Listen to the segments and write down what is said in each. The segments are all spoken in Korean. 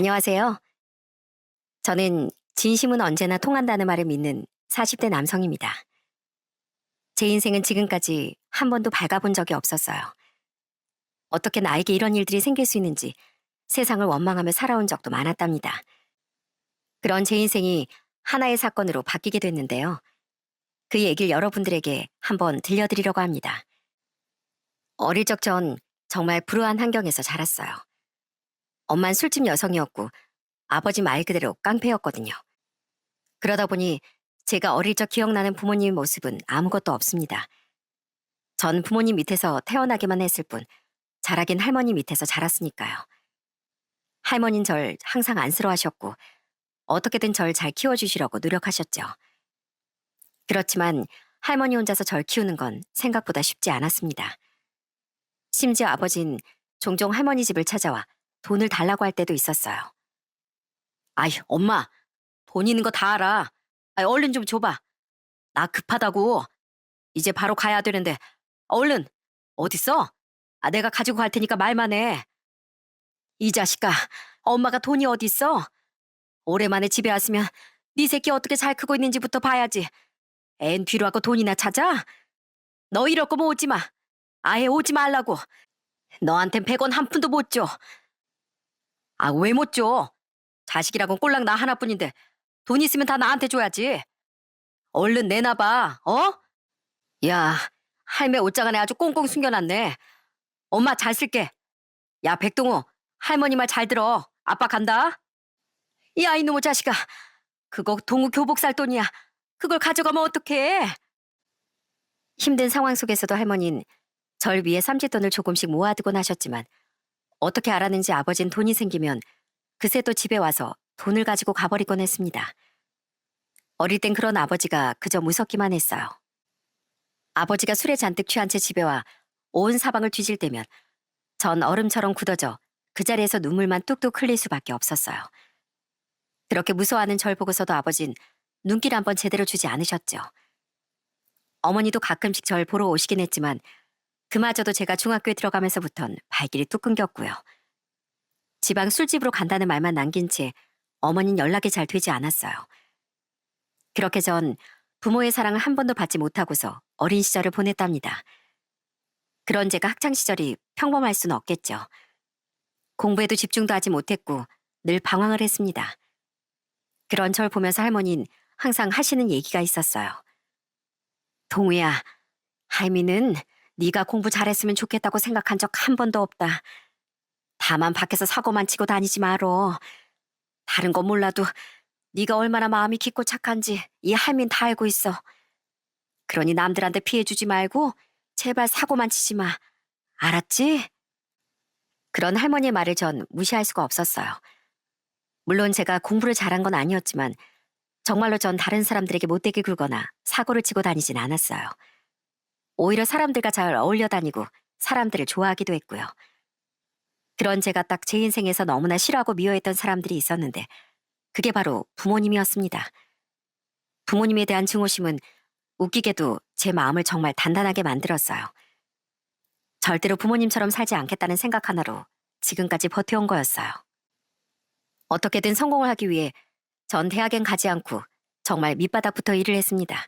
안녕하세요. 저는 진심은 언제나 통한다는 말을 믿는 40대 남성입니다. 제 인생은 지금까지 한 번도 밝아본 적이 없었어요. 어떻게 나에게 이런 일들이 생길 수 있는지 세상을 원망하며 살아온 적도 많았답니다. 그런 제 인생이 하나의 사건으로 바뀌게 됐는데요. 그 얘기를 여러분들에게 한번 들려드리려고 합니다. 어릴 적 전 정말 불우한 환경에서 자랐어요. 엄만 술집 여성이었고 아버지 말 그대로 깡패였거든요. 그러다 보니 제가 어릴 적 기억나는 부모님 모습은 아무것도 없습니다. 전 부모님 밑에서 태어나기만 했을 뿐 자라긴 할머니 밑에서 자랐으니까요. 할머니는 절 항상 안쓰러워하셨고 어떻게든 절 잘 키워주시려고 노력하셨죠. 그렇지만 할머니 혼자서 절 키우는 건 생각보다 쉽지 않았습니다. 심지어 아버진 종종 할머니 집을 찾아와 돈을 달라고 할 때도 있었어요. 아이, 엄마, 돈 있는 거 다 알아. 아이, 얼른 좀 줘봐. 나 급하다고. 이제 바로 가야 되는데 얼른. 어딨어? 아, 내가 가지고 갈 테니까 말만 해. 이 자식아, 엄마가 돈이 어딨어? 오랜만에 집에 왔으면 네 새끼 어떻게 잘 크고 있는지부터 봐야지. 앤 뒤로 하고 돈이나 찾아? 너 이럴 거면 오지 마. 아예 오지 말라고. 너한텐 100원 한 푼도 못 줘. 아, 왜 못 줘? 자식이라곤 꼴랑 나 하나뿐인데 돈 있으면 다 나한테 줘야지. 얼른 내놔봐, 어? 야, 할매 옷장 안에 아주 꽁꽁 숨겨놨네. 엄마 잘 쓸게. 야, 백동호, 할머니 말 잘 들어. 아빠 간다. 야, 이놈의 자식아. 그거 동우 교복 살 돈이야. 그걸 가져가면 어떡해? 힘든 상황 속에서도 할머니는 절 위해 삼짓돈을 조금씩 모아두곤 하셨지만 어떻게 알았는지 아버진 돈이 생기면 그새 또 집에 와서 돈을 가지고 가버리곤 했습니다. 어릴 땐 그런 아버지가 그저 무섭기만 했어요. 아버지가 술에 잔뜩 취한 채 집에 와 온 사방을 뒤질 때면 전 얼음처럼 굳어져 그 자리에서 눈물만 뚝뚝 흘릴 수밖에 없었어요. 그렇게 무서워하는 절 보고서도 아버진 눈길 한번 제대로 주지 않으셨죠. 어머니도 가끔씩 절 보러 오시긴 했지만 그마저도 제가 중학교에 들어가면서부턴 발길이 뚝 끊겼고요. 지방 술집으로 간다는 말만 남긴 채 어머니는 연락이 잘 되지 않았어요. 그렇게 전 부모의 사랑을 한 번도 받지 못하고서 어린 시절을 보냈답니다. 그런 제가 학창시절이 평범할 수는 없겠죠. 공부에도 집중도 하지 못했고 늘 방황을 했습니다. 그런 절 보면서 할머니는 항상 하시는 얘기가 있었어요. 동우야, 할미는 네가 공부 잘했으면 좋겠다고 생각한 적 한 번도 없다. 다만 밖에서 사고만 치고 다니지 말어. 다른 건 몰라도 네가 얼마나 마음이 깊고 착한지 이 할민 다 알고 있어. 그러니 남들한테 피해 주지 말고 제발 사고만 치지 마. 알았지? 그런 할머니의 말을 전 무시할 수가 없었어요. 물론 제가 공부를 잘한 건 아니었지만 정말로 전 다른 사람들에게 못되게 굴거나 사고를 치고 다니진 않았어요. 오히려 사람들과 잘 어울려 다니고 사람들을 좋아하기도 했고요. 그런 제가 딱 제 인생에서 너무나 싫어하고 미워했던 사람들이 있었는데 그게 바로 부모님이었습니다. 부모님에 대한 증오심은 웃기게도 제 마음을 정말 단단하게 만들었어요. 절대로 부모님처럼 살지 않겠다는 생각 하나로 지금까지 버텨온 거였어요. 어떻게든 성공을 하기 위해 전 대학엔 가지 않고 정말 밑바닥부터 일을 했습니다.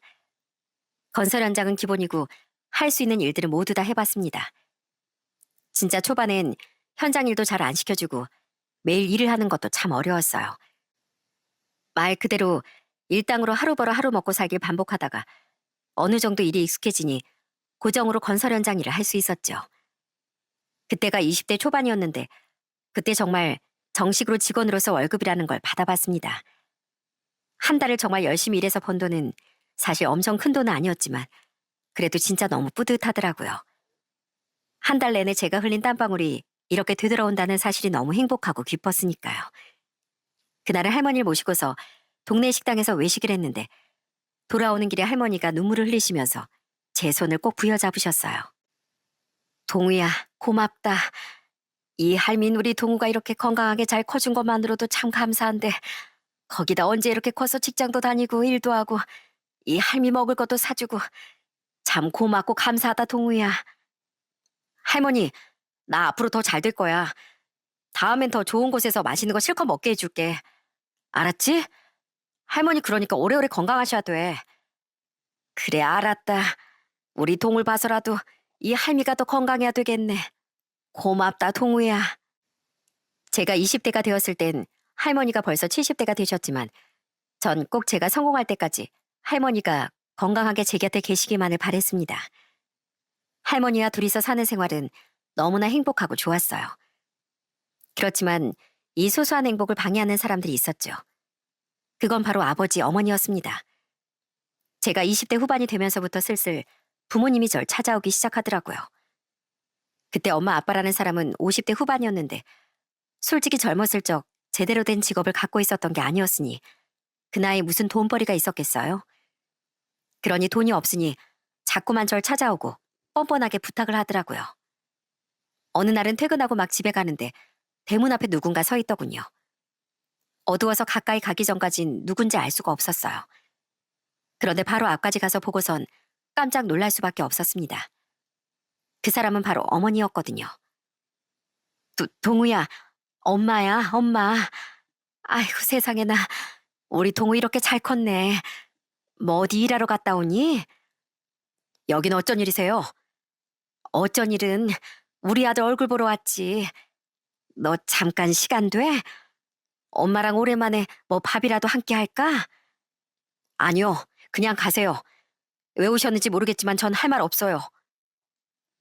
건설 현장은 기본이고 할 수 있는 일들을 모두 다 해봤습니다. 진짜 초반엔 현장 일도 잘 안 시켜주고 매일 일을 하는 것도 참 어려웠어요. 말 그대로 일당으로 하루 벌어 하루 먹고 살길 반복하다가 어느 정도 일이 익숙해지니 고정으로 건설 현장 일을 할 수 있었죠. 그때가 20대 초반이었는데 그때 정말 정식으로 직원으로서 월급이라는 걸 받아봤습니다. 한 달을 정말 열심히 일해서 번 돈은 사실 엄청 큰 돈은 아니었지만 그래도 진짜 너무 뿌듯하더라고요. 한 달 내내 제가 흘린 땀방울이 이렇게 되돌아온다는 사실이 너무 행복하고 기뻤으니까요. 그날은 할머니를 모시고서 동네 식당에서 외식을 했는데 돌아오는 길에 할머니가 눈물을 흘리시면서 제 손을 꼭 부여잡으셨어요. 동우야, 고맙다. 이 할민 우리 동우가 이렇게 건강하게 잘 커준 것만으로도 참 감사한데 거기다 언제 이렇게 커서 직장도 다니고 일도 하고 이 할미 먹을 것도 사주고 참 고맙고 감사하다 동우야. 할머니, 나 앞으로 더 잘 될 거야. 다음엔 더 좋은 곳에서 맛있는 거 실컷 먹게 해줄게. 알았지? 할머니 그러니까 오래오래 건강하셔야 돼. 그래, 알았다. 우리 동을 봐서라도 이 할미가 더 건강해야 되겠네. 고맙다, 동우야. 제가 20대가 되었을 땐 할머니가 벌써 70대가 되셨지만 전 꼭 제가 성공할 때까지 할머니가 건강하게 제 곁에 계시기만을 바랬습니다. 할머니와 둘이서 사는 생활은 너무나 행복하고 좋았어요. 그렇지만 이 소소한 행복을 방해하는 사람들이 있었죠. 그건 바로 아버지, 어머니였습니다. 제가 20대 후반이 되면서부터 슬슬 부모님이 절 찾아오기 시작하더라고요. 그때 엄마 아빠라는 사람은 50대 후반이었는데 솔직히 젊었을 적 제대로 된 직업을 갖고 있었던 게 아니었으니 그 나이에 무슨 돈벌이가 있었겠어요? 그러니 돈이 없으니 자꾸만 절 찾아오고 뻔뻔하게 부탁을 하더라고요. 어느 날은 퇴근하고 막 집에 가는데 대문 앞에 누군가 서 있더군요. 어두워서 가까이 가기 전까진 누군지 알 수가 없었어요. 그런데 바로 앞까지 가서 보고선 깜짝 놀랄 수밖에 없었습니다. 그 사람은 바로 어머니였거든요. 동우야, 엄마야, 엄마. 아이고 세상에나, 우리 동우 이렇게 잘 컸네. 뭐 어디 일하러 갔다 오니? 여긴 어쩐 일이세요? 어쩐 일은 우리 아들 얼굴 보러 왔지. 너 잠깐 시간 돼? 엄마랑 오랜만에 뭐 밥이라도 함께 할까? 아니요, 그냥 가세요. 왜 오셨는지 모르겠지만 전 할 말 없어요.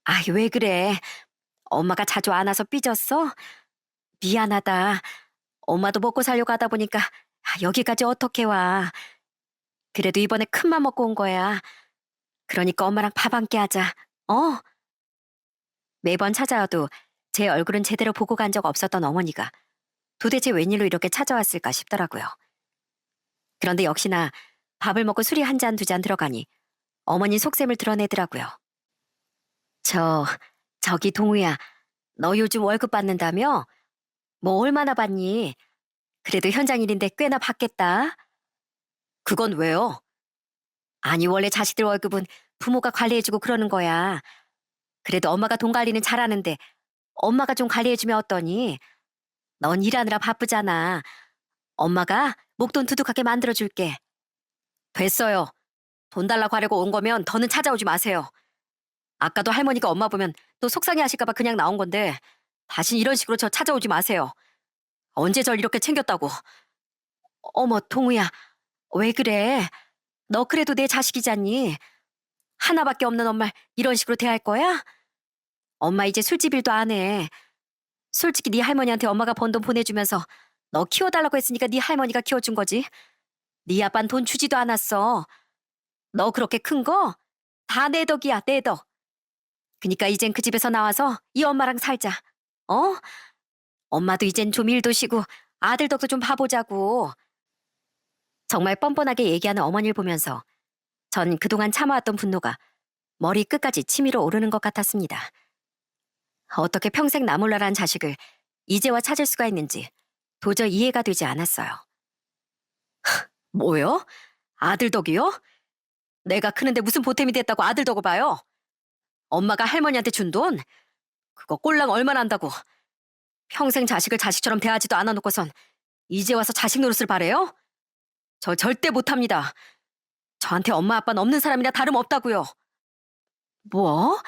아, 왜 그래? 엄마가 자주 안 와서 삐졌어? 미안하다. 엄마도 먹고 살려고 하다 보니까 여기까지 어떻게 와. 그래도 이번에 큰맘 먹고 온 거야. 그러니까 엄마랑 밥 함께 하자. 어? 매번 찾아와도 제 얼굴은 제대로 보고 간 적 없었던 어머니가 도대체 웬일로 이렇게 찾아왔을까 싶더라고요. 그런데 역시나 밥을 먹고 술이 한 잔, 두 잔 들어가니 어머니 속셈을 드러내더라고요. 저기 동우야, 너 요즘 월급 받는다며? 뭐 얼마나 받니? 그래도 현장 일인데 꽤나 받겠다. 그건 왜요? 아니, 원래 자식들 월급은 부모가 관리해주고 그러는 거야. 그래도 엄마가 돈 관리는 잘하는데 엄마가 좀 관리해주면 어떠니? 넌 일하느라 바쁘잖아. 엄마가 목돈 두둑하게 만들어줄게. 됐어요. 돈 달라고 하려고 온 거면 더는 찾아오지 마세요. 아까도 할머니가 엄마 보면 또 속상해 하실까봐 그냥 나온 건데 다신 이런 식으로 저 찾아오지 마세요. 언제 절 이렇게 챙겼다고. 어머, 동우야, 왜 그래? 너 그래도 내 자식이잖니. 하나밖에 없는 엄마를 이런 식으로 대할 거야? 엄마 이제 술집 일도 안 해. 솔직히 네 할머니한테 엄마가 번 돈 보내주면서 너 키워달라고 했으니까 네 할머니가 키워준 거지. 네 아빠는 돈 주지도 않았어. 너 그렇게 큰 거? 다 내 덕이야, 내 덕. 그니까 이젠 그 집에서 나와서 이 엄마랑 살자. 어? 엄마도 이젠 좀 일도 쉬고 아들 덕도 좀 봐보자고. 정말 뻔뻔하게 얘기하는 어머니를 보면서 전 그동안 참아왔던 분노가 머리 끝까지 치밀어 오르는 것 같았습니다. 어떻게 평생 나몰라란 자식을 이제와 찾을 수가 있는지 도저히 이해가 되지 않았어요. 뭐요? 아들 덕이요? 내가 크는데 무슨 보탬이 됐다고 아들 덕을 봐요? 엄마가 할머니한테 준 돈? 그거 꼴랑 얼마나 한다고. 평생 자식을 자식처럼 대하지도 않아놓고선 이제 와서 자식 노릇을 바래요? 저 절대 못합니다. 저한테 엄마 아빠는 없는 사람이나 다름없다고요. 뭐?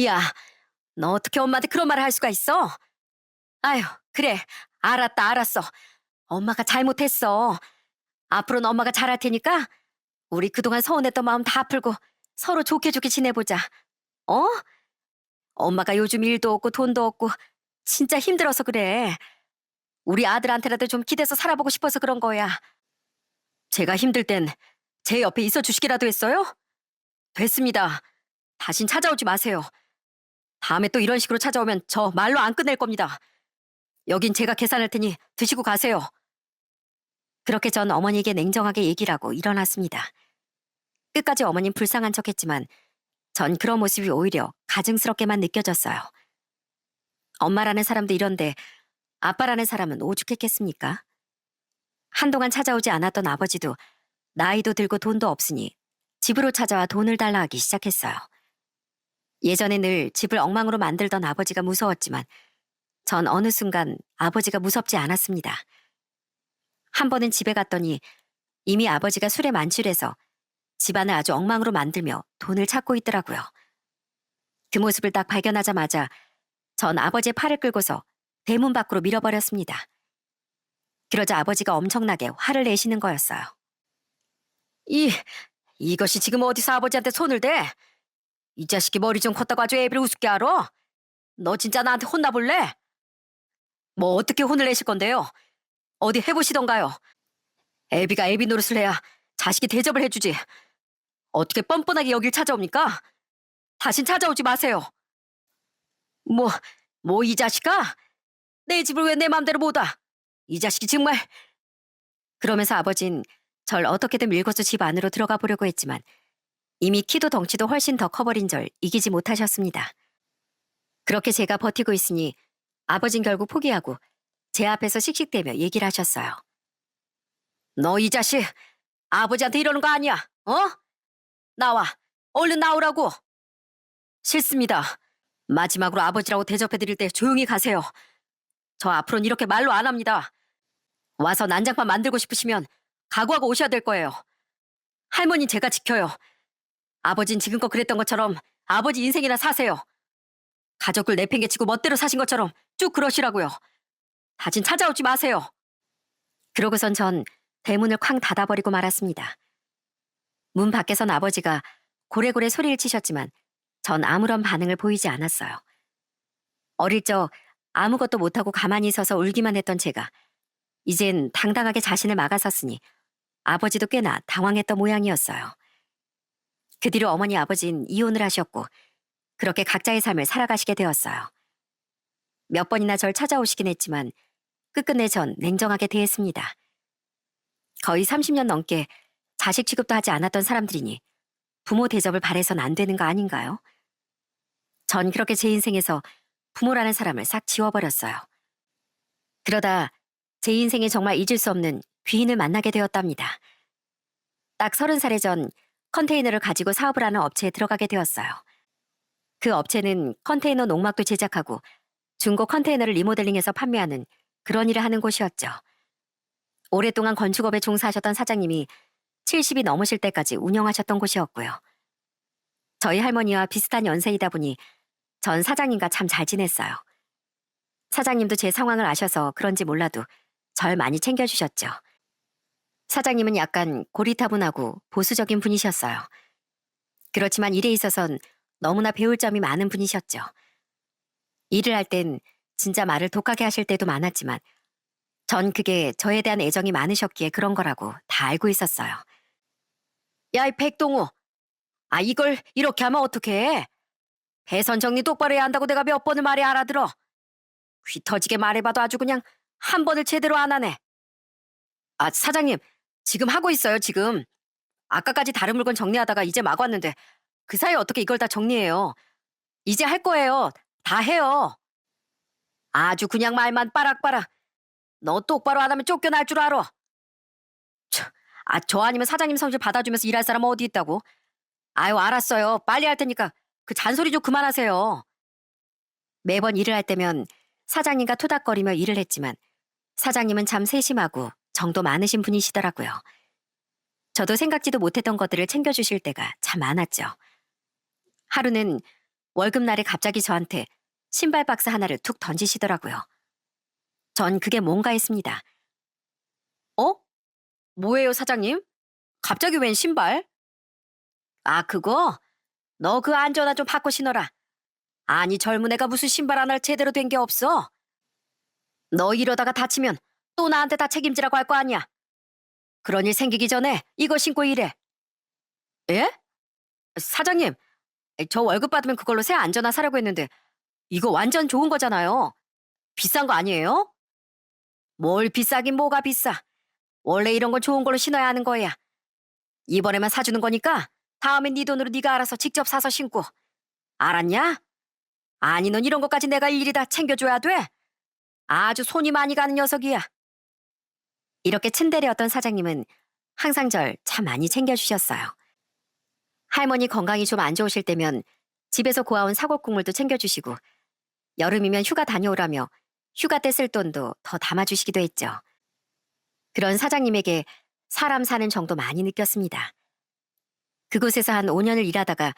야, 너 어떻게 엄마한테 그런 말을 할 수가 있어? 아휴, 그래. 알았다, 알았어. 엄마가 잘못했어. 앞으로는 엄마가 잘할 테니까 우리 그동안 서운했던 마음 다 풀고 서로 좋게 좋게 지내보자. 어? 엄마가 요즘 일도 없고 돈도 없고 진짜 힘들어서 그래. 우리 아들한테라도 좀 기대서 살아보고 싶어서 그런 거야. 제가 힘들 땐 제 옆에 있어 주시기라도 했어요? 됐습니다. 다신 찾아오지 마세요. 다음에 또 이런 식으로 찾아오면 저 말로 안 끝낼 겁니다. 여긴 제가 계산할 테니 드시고 가세요. 그렇게 전 어머니에게 냉정하게 얘기를 하고 일어났습니다. 끝까지 어머님 불쌍한 척했지만 전 그런 모습이 오히려 가증스럽게만 느껴졌어요. 엄마라는 사람도 이런데 아빠라는 사람은 오죽했겠습니까? 한동안 찾아오지 않았던 아버지도 나이도 들고 돈도 없으니 집으로 찾아와 돈을 달라 하기 시작했어요. 예전에 늘 집을 엉망으로 만들던 아버지가 무서웠지만 전 어느 순간 아버지가 무섭지 않았습니다. 한 번은 집에 갔더니 이미 아버지가 술에 만취해서 집안을 아주 엉망으로 만들며 돈을 찾고 있더라고요. 그 모습을 딱 발견하자마자 전 아버지의 팔을 끌고서 대문 밖으로 밀어버렸습니다. 그러자 아버지가 엄청나게 화를 내시는 거였어요. 이것이 지금 어디서 아버지한테 손을 대? 이 자식이 머리 좀 컸다고 아주 애비를 우습게 알아? 너 진짜 나한테 혼나볼래? 뭐 어떻게 혼을 내실 건데요? 어디 해보시던가요? 애비가 애비 노릇을 해야 자식이 대접을 해주지. 어떻게 뻔뻔하게 여길 찾아옵니까? 다신 찾아오지 마세요. 뭐 이 자식아? 내 집을 왜 내 맘대로 못 와? 이 자식이 정말. 그러면서 아버진 절 어떻게든 밀고서 집 안으로 들어가 보려고 했지만 이미 키도 덩치도 훨씬 더 커버린 절 이기지 못하셨습니다. 그렇게 제가 버티고 있으니 아버진 결국 포기하고 제 앞에서 씩씩대며 얘기를 하셨어요. 너 이 자식, 아버지한테 이러는 거 아니야, 어? 나와, 얼른 나오라고. 싫습니다. 마지막으로 아버지라고 대접해드릴 때 조용히 가세요. 저 앞으로는 이렇게 말로 안 합니다. 와서 난장판 만들고 싶으시면 각오하고 오셔야 될 거예요. 할머니 제가 지켜요. 아버진 지금껏 그랬던 것처럼 아버지 인생이나 사세요. 가족을 내팽개치고 멋대로 사신 것처럼 쭉 그러시라고요. 다신 찾아오지 마세요. 그러고선 전 대문을 쾅 닫아버리고 말았습니다. 문 밖에선 아버지가 고래고래 소리를 치셨지만 전 아무런 반응을 보이지 않았어요. 어릴 적 아무것도 못하고 가만히 서서 울기만 했던 제가 이젠 당당하게 자신을 막아섰으니 아버지도 꽤나 당황했던 모양이었어요. 그 뒤로 어머니 아버진 이혼을 하셨고 그렇게 각자의 삶을 살아가시게 되었어요. 몇 번이나 절 찾아오시긴 했지만 끝끝내 전 냉정하게 대했습니다. 거의 30년 넘게 자식 취급도 하지 않았던 사람들이니 부모 대접을 바래선 안 되는 거 아닌가요? 전 그렇게 제 인생에서 부모라는 사람을 싹 지워버렸어요. 그러다 제 인생에 정말 잊을 수 없는 귀인을 만나게 되었답니다. 딱 30살에 전 컨테이너를 가지고 사업을 하는 업체에 들어가게 되었어요. 그 업체는 컨테이너 농막도 제작하고 중고 컨테이너를 리모델링해서 판매하는 그런 일을 하는 곳이었죠. 오랫동안 건축업에 종사하셨던 사장님이 70이 넘으실 때까지 운영하셨던 곳이었고요. 저희 할머니와 비슷한 연세이다 보니 전 사장님과 참 잘 지냈어요. 사장님도 제 상황을 아셔서 그런지 몰라도 절 많이 챙겨주셨죠. 사장님은 약간 고리타분하고 보수적인 분이셨어요. 그렇지만 일에 있어선 너무나 배울 점이 많은 분이셨죠. 일을 할 땐 진짜 말을 독하게 하실 때도 많았지만 전 그게 저에 대한 애정이 많으셨기에 그런 거라고 다 알고 있었어요. 야, 이 백동우. 이걸 이렇게 하면 어떡해? 배선 정리 똑바로 해야 한다고 내가 몇 번을 말해 알아들어. 귀 터지게 말해봐도 아주 그냥 한 번을 제대로 안 하네. 사장님, 지금 하고 있어요, 지금. 아까까지 다른 물건 정리하다가 이제 막 왔는데 그 사이에 어떻게 이걸 다 정리해요. 이제 할 거예요. 다 해요. 아주 그냥 말만 빠락빠락. 너 똑바로 안 하면 쫓겨날 줄 알아. 저 아니면 사장님 성질 받아주면서 일할 사람 어디 있다고? 아유, 알았어요. 빨리 할 테니까 그 잔소리 좀 그만하세요. 매번 일을 할 때면 사장님과 토닥거리며 일을 했지만 사장님은 참 세심하고 정도 많으신 분이시더라고요. 저도 생각지도 못했던 것들을 챙겨주실 때가 참 많았죠. 하루는 월급날에 갑자기 저한테 신발 박스 하나를 툭 던지시더라고요. 전 그게 뭔가 했습니다. 어? 뭐예요, 사장님? 갑자기 웬 신발? 그거? 너 그 안전화 좀 바꿔 신어라. 아니, 젊은 애가 무슨 신발 하나를 제대로 된 게 없어. 너 이러다가 다치면 또 나한테 다 책임지라고 할 거 아니야. 그런 일 생기기 전에 이거 신고 일해. 예? 사장님, 저 월급 받으면 그걸로 새 안전화 사려고 했는데 이거 완전 좋은 거잖아요. 비싼 거 아니에요? 뭘 비싸긴 뭐가 비싸. 원래 이런 건 좋은 걸로 신어야 하는 거야. 이번에만 사주는 거니까 다음엔 네 돈으로 네가 알아서 직접 사서 신고. 알았냐? 아니, 넌 이런 것까지 내가 일일이 다 챙겨줘야 돼? 아주 손이 많이 가는 녀석이야. 이렇게 츤데레였던 사장님은 항상 절 참 많이 챙겨주셨어요. 할머니 건강이 좀 안 좋으실 때면 집에서 고아온 사골국물도 챙겨주시고 여름이면 휴가 다녀오라며 휴가 때 쓸 돈도 더 담아주시기도 했죠. 그런 사장님에게 사람 사는 정도 많이 느꼈습니다. 그곳에서 한 5년을 일하다가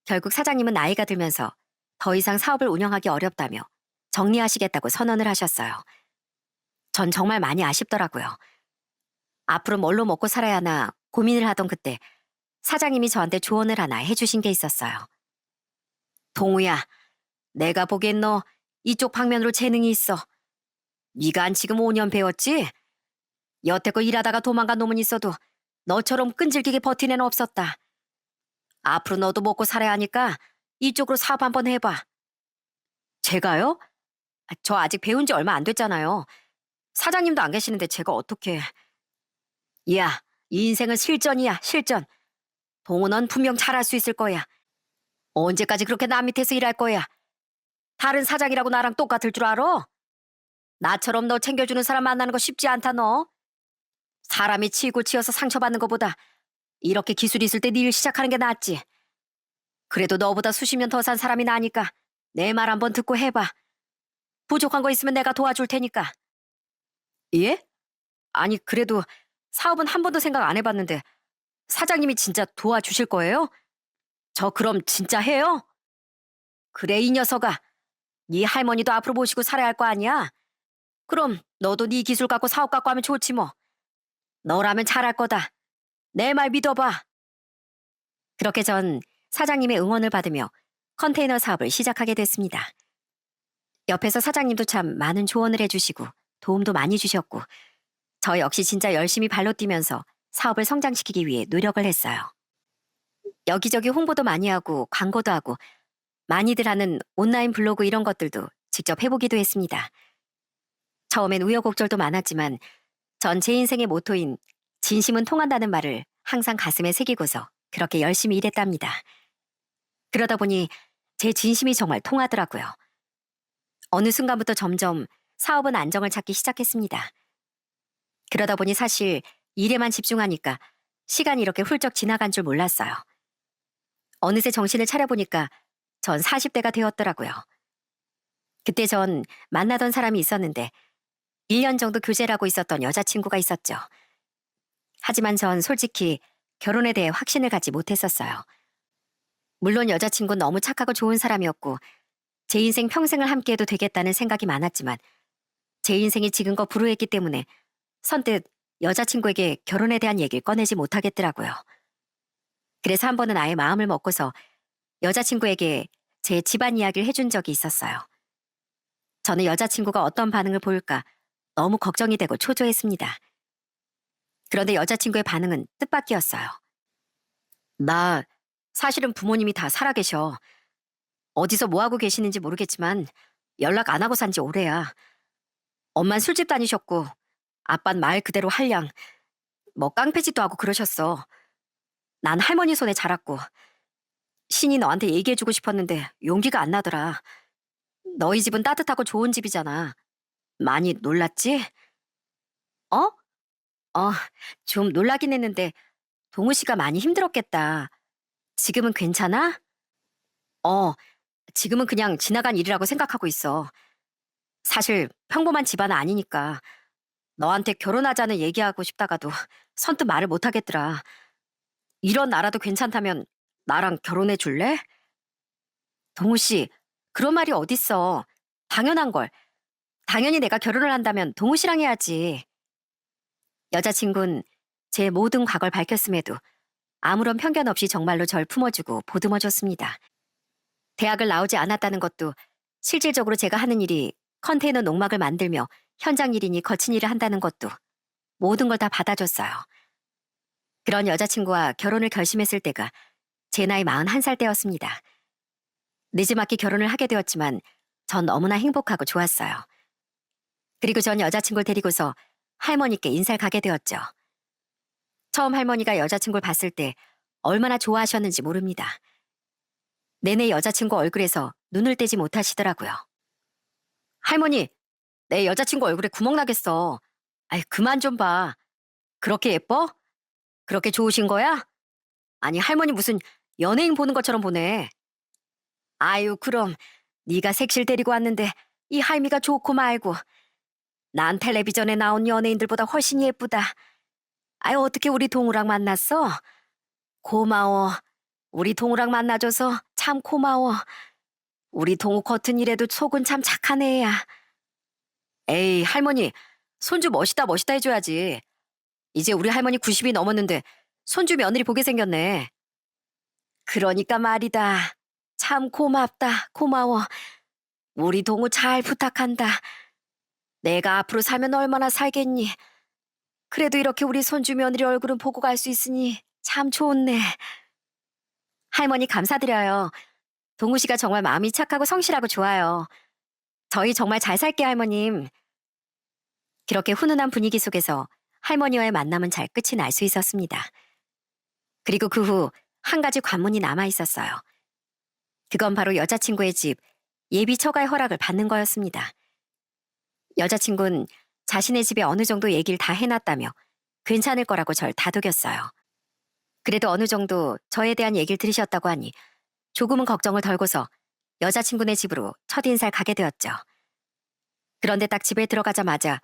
결국 사장님은 나이가 들면서 더 이상 사업을 운영하기 어렵다며 정리하시겠다고 선언을 하셨어요. 전 정말 많이 아쉽더라고요. 앞으로 뭘로 먹고 살아야 하나 고민을 하던 그때 사장님이 저한테 조언을 하나 해주신 게 있었어요. 동우야, 내가 보기엔 너 이쪽 방면으로 재능이 있어. 네가 한 지금 5년 배웠지? 여태껏 일하다가 도망간 놈은 있어도 너처럼 끈질기게 버틴 애는 없었다. 앞으로 너도 먹고 살아야 하니까 이쪽으로 사업 한번 해봐. 제가요? 저 아직 배운 지 얼마 안 됐잖아요. 사장님도 안 계시는데 제가 어떻게... 야, 이 인생은 실전이야, 실전. 동우 넌 분명 잘할 수 있을 거야. 언제까지 그렇게 남 밑에서 일할 거야? 다른 사장이라고 나랑 똑같을 줄 알아? 나처럼 너 챙겨주는 사람 만나는 거 쉽지 않다 너. 사람이 치고 치여서 상처받는 것보다 이렇게 기술이 있을 때 네 일 시작하는 게 낫지. 그래도 너보다 수십 년 더 산 사람이 나니까 내 말 한번 듣고 해봐. 부족한 거 있으면 내가 도와줄 테니까. 예? 아니 그래도 사업은 한 번도 생각 안 해봤는데 사장님이 진짜 도와주실 거예요? 저 그럼 진짜 해요? 그래 이 녀석아. 네 할머니도 앞으로 모시고 살아야 할 거 아니야? 그럼 너도 네 기술 갖고 사업 갖고 하면 좋지 뭐. 너라면 잘할 거다. 내 말 믿어봐. 그렇게 전 사장님의 응원을 받으며 컨테이너 사업을 시작하게 됐습니다. 옆에서 사장님도 참 많은 조언을 해주시고 도움도 많이 주셨고 저 역시 진짜 열심히 발로 뛰면서 사업을 성장시키기 위해 노력을 했어요. 여기저기 홍보도 많이 하고 광고도 하고 많이들 하는 온라인 블로그 이런 것들도 직접 해보기도 했습니다. 처음엔 우여곡절도 많았지만 전 제 인생의 모토인 진심은 통한다는 말을 항상 가슴에 새기고서 그렇게 열심히 일했답니다. 그러다 보니 제 진심이 정말 통하더라고요. 어느 순간부터 점점 사업은 안정을 찾기 시작했습니다. 그러다 보니 사실 일에만 집중하니까 시간이 이렇게 훌쩍 지나간 줄 몰랐어요. 어느새 정신을 차려보니까 전 40대가 되었더라고요. 그때 전 만나던 사람이 있었는데 1년 정도 교제를 하고 있었던 여자친구가 있었죠. 하지만 전 솔직히 결혼에 대해 확신을 갖지 못했었어요. 물론 여자친구는 너무 착하고 좋은 사람이었고 제 인생 평생을 함께해도 되겠다는 생각이 많았지만 제 인생이 지금껏 불우했기 때문에 선뜻 여자친구에게 결혼에 대한 얘기를 꺼내지 못하겠더라고요. 그래서 한 번은 아예 마음을 먹고서 여자친구에게 제 집안 이야기를 해준 적이 있었어요. 저는 여자친구가 어떤 반응을 보일까 너무 걱정이 되고 초조했습니다. 그런데 여자친구의 반응은 뜻밖이었어요. 나 사실은 부모님이 다 살아계셔. 어디서 뭐하고 계시는지 모르겠지만 연락 안 하고 산지 오래야. 엄만 술집 다니셨고 아빤 말 그대로 한량, 뭐 깡패짓도 하고 그러셨어. 난 할머니 손에 자랐고 신이 너한테 얘기해주고 싶었는데 용기가 안 나더라. 너희 집은 따뜻하고 좋은 집이잖아. 많이 놀랐지? 어? 좀 놀라긴 했는데 동우 씨가 많이 힘들었겠다. 지금은 괜찮아? 어, 지금은 그냥 지나간 일이라고 생각하고 있어. 사실 평범한 집안은 아니니까 너한테 결혼하자는 얘기하고 싶다가도 선뜻 말을 못 하겠더라. 이런 나라도 괜찮다면 나랑 결혼해 줄래? 동우 씨, 그런 말이 어딨어. 당연한 걸. 당연히 내가 결혼을 한다면 동우 씨랑 해야지. 여자친구는 제 모든 과거를 밝혔음에도 아무런 편견 없이 정말로 절 품어주고 보듬어줬습니다. 대학을 나오지 않았다는 것도 실질적으로 제가 하는 일이 컨테이너 농막을 만들며 현장 일이니 거친 일을 한다는 것도 모든 걸 다 받아줬어요. 그런 여자친구와 결혼을 결심했을 때가 제 나이 41살 때였습니다. 늦지막히 결혼을 하게 되었지만 전 너무나 행복하고 좋았어요. 그리고 전 여자친구를 데리고서 할머니께 인사를 가게 되었죠. 처음 할머니가 여자친구를 봤을 때 얼마나 좋아하셨는지 모릅니다. 내내 여자친구 얼굴에서 눈을 떼지 못하시더라고요. 할머니, 내 여자친구 얼굴에 구멍 나겠어. 아이, 그만 좀 봐. 그렇게 예뻐? 그렇게 좋으신 거야? 아니, 할머니 무슨 연예인 보는 것처럼 보네. 아유, 그럼 네가 색실 데리고 왔는데 이 할미가 좋고 말고. 난 텔레비전에 나온 연예인들보다 훨씬 예쁘다. 아유, 어떻게 우리 동우랑 만났어? 고마워. 우리 동우랑 만나줘서 참 고마워. 우리 동우 겉은 이래도 속은 참 착한 애야. 에이, 할머니, 손주 멋있다 멋있다 해줘야지. 이제 우리 할머니 90이 넘었는데 손주 며느리 보게 생겼네. 그러니까 말이다. 참 고맙다, 고마워. 우리 동우 잘 부탁한다. 내가 앞으로 살면 얼마나 살겠니? 그래도 이렇게 우리 손주 며느리 얼굴은 보고 갈 수 있으니 참 좋네. 할머니 감사드려요. 동우 씨가 정말 마음이 착하고 성실하고 좋아요. 저희 정말 잘 살게요, 할머님. 그렇게 훈훈한 분위기 속에서 할머니와의 만남은 잘 끝이 날 수 있었습니다. 그리고 그 후 한 가지 관문이 남아 있었어요. 그건 바로 여자친구의 집 예비 처가의 허락을 받는 거였습니다. 여자친구는 자신의 집에 어느 정도 얘기를 다 해놨다며 괜찮을 거라고 절 다독였어요. 그래도 어느 정도 저에 대한 얘기를 들으셨다고 하니 조금은 걱정을 덜고서 여자친구네 집으로 첫인사를 가게 되었죠. 그런데 딱 집에 들어가자마자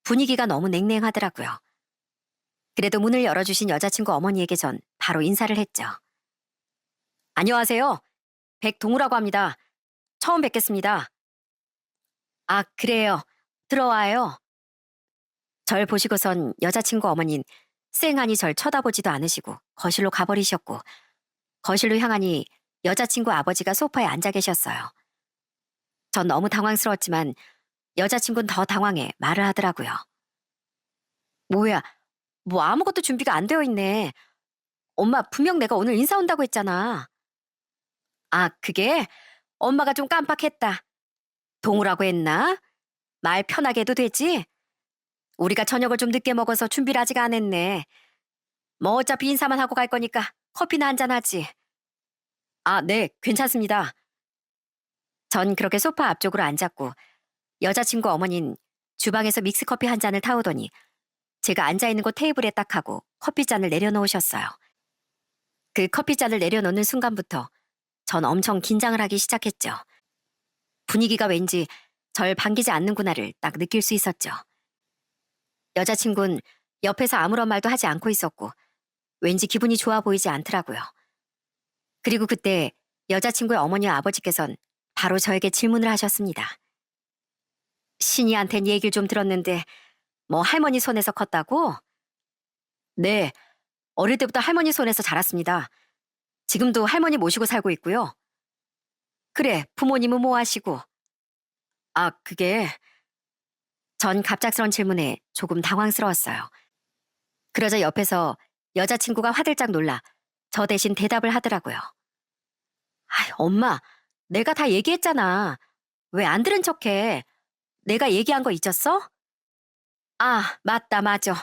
분위기가 너무 냉랭하더라고요. 그래도 문을 열어주신 여자친구 어머니에게 전 바로 인사를 했죠. 안녕하세요. 백동우라고 합니다. 처음 뵙겠습니다. 아, 그래요. 들어와요. 절 보시고선 여자친구 어머닌 쌩하니 절 쳐다보지도 않으시고 거실로 가버리셨고 거실로 향하니 여자친구 아버지가 소파에 앉아 계셨어요. 전 너무 당황스러웠지만 여자친구는 더 당황해 말을 하더라고요. 뭐야, 뭐 아무것도 준비가 안 되어 있네. 엄마 분명 내가 오늘 인사 온다고 했잖아. 아, 그게 엄마가 좀 깜빡했다. 동우라고 했나? 말 편하게 해도 되지? 우리가 저녁을 좀 늦게 먹어서 준비를 아직 안 했네. 뭐 어차피 인사만 하고 갈 거니까 커피나 한잔 하지. 아, 네, 괜찮습니다. 전 그렇게 소파 앞쪽으로 앉았고 여자친구 어머닌 주방에서 믹스커피 한 잔을 타오더니 제가 앉아있는 곳 테이블에 딱 하고 커피잔을 내려놓으셨어요. 그 커피잔을 내려놓는 순간부터 전 엄청 긴장을 하기 시작했죠. 분위기가 왠지 절 반기지 않는구나를 딱 느낄 수 있었죠. 여자친구는 옆에서 아무런 말도 하지 않고 있었고 왠지 기분이 좋아 보이지 않더라고요. 그리고 그때 여자친구의 어머니와 아버지께선 바로 저에게 질문을 하셨습니다. 신이한텐 얘기를 좀 들었는데 뭐 할머니 손에서 컸다고? 네, 어릴 때부터 할머니 손에서 자랐습니다. 지금도 할머니 모시고 살고 있고요. 그래, 부모님은 뭐 하시고? 아, 그게 전 갑작스런 질문에 조금 당황스러웠어요. 그러자 옆에서 여자친구가 화들짝 놀라 저 대신 대답을 하더라고요. 아, 엄마, 내가 다 얘기했잖아. 왜 안 들은 척해? 내가 얘기한 거 잊었어? 아, 맞다, 맞아.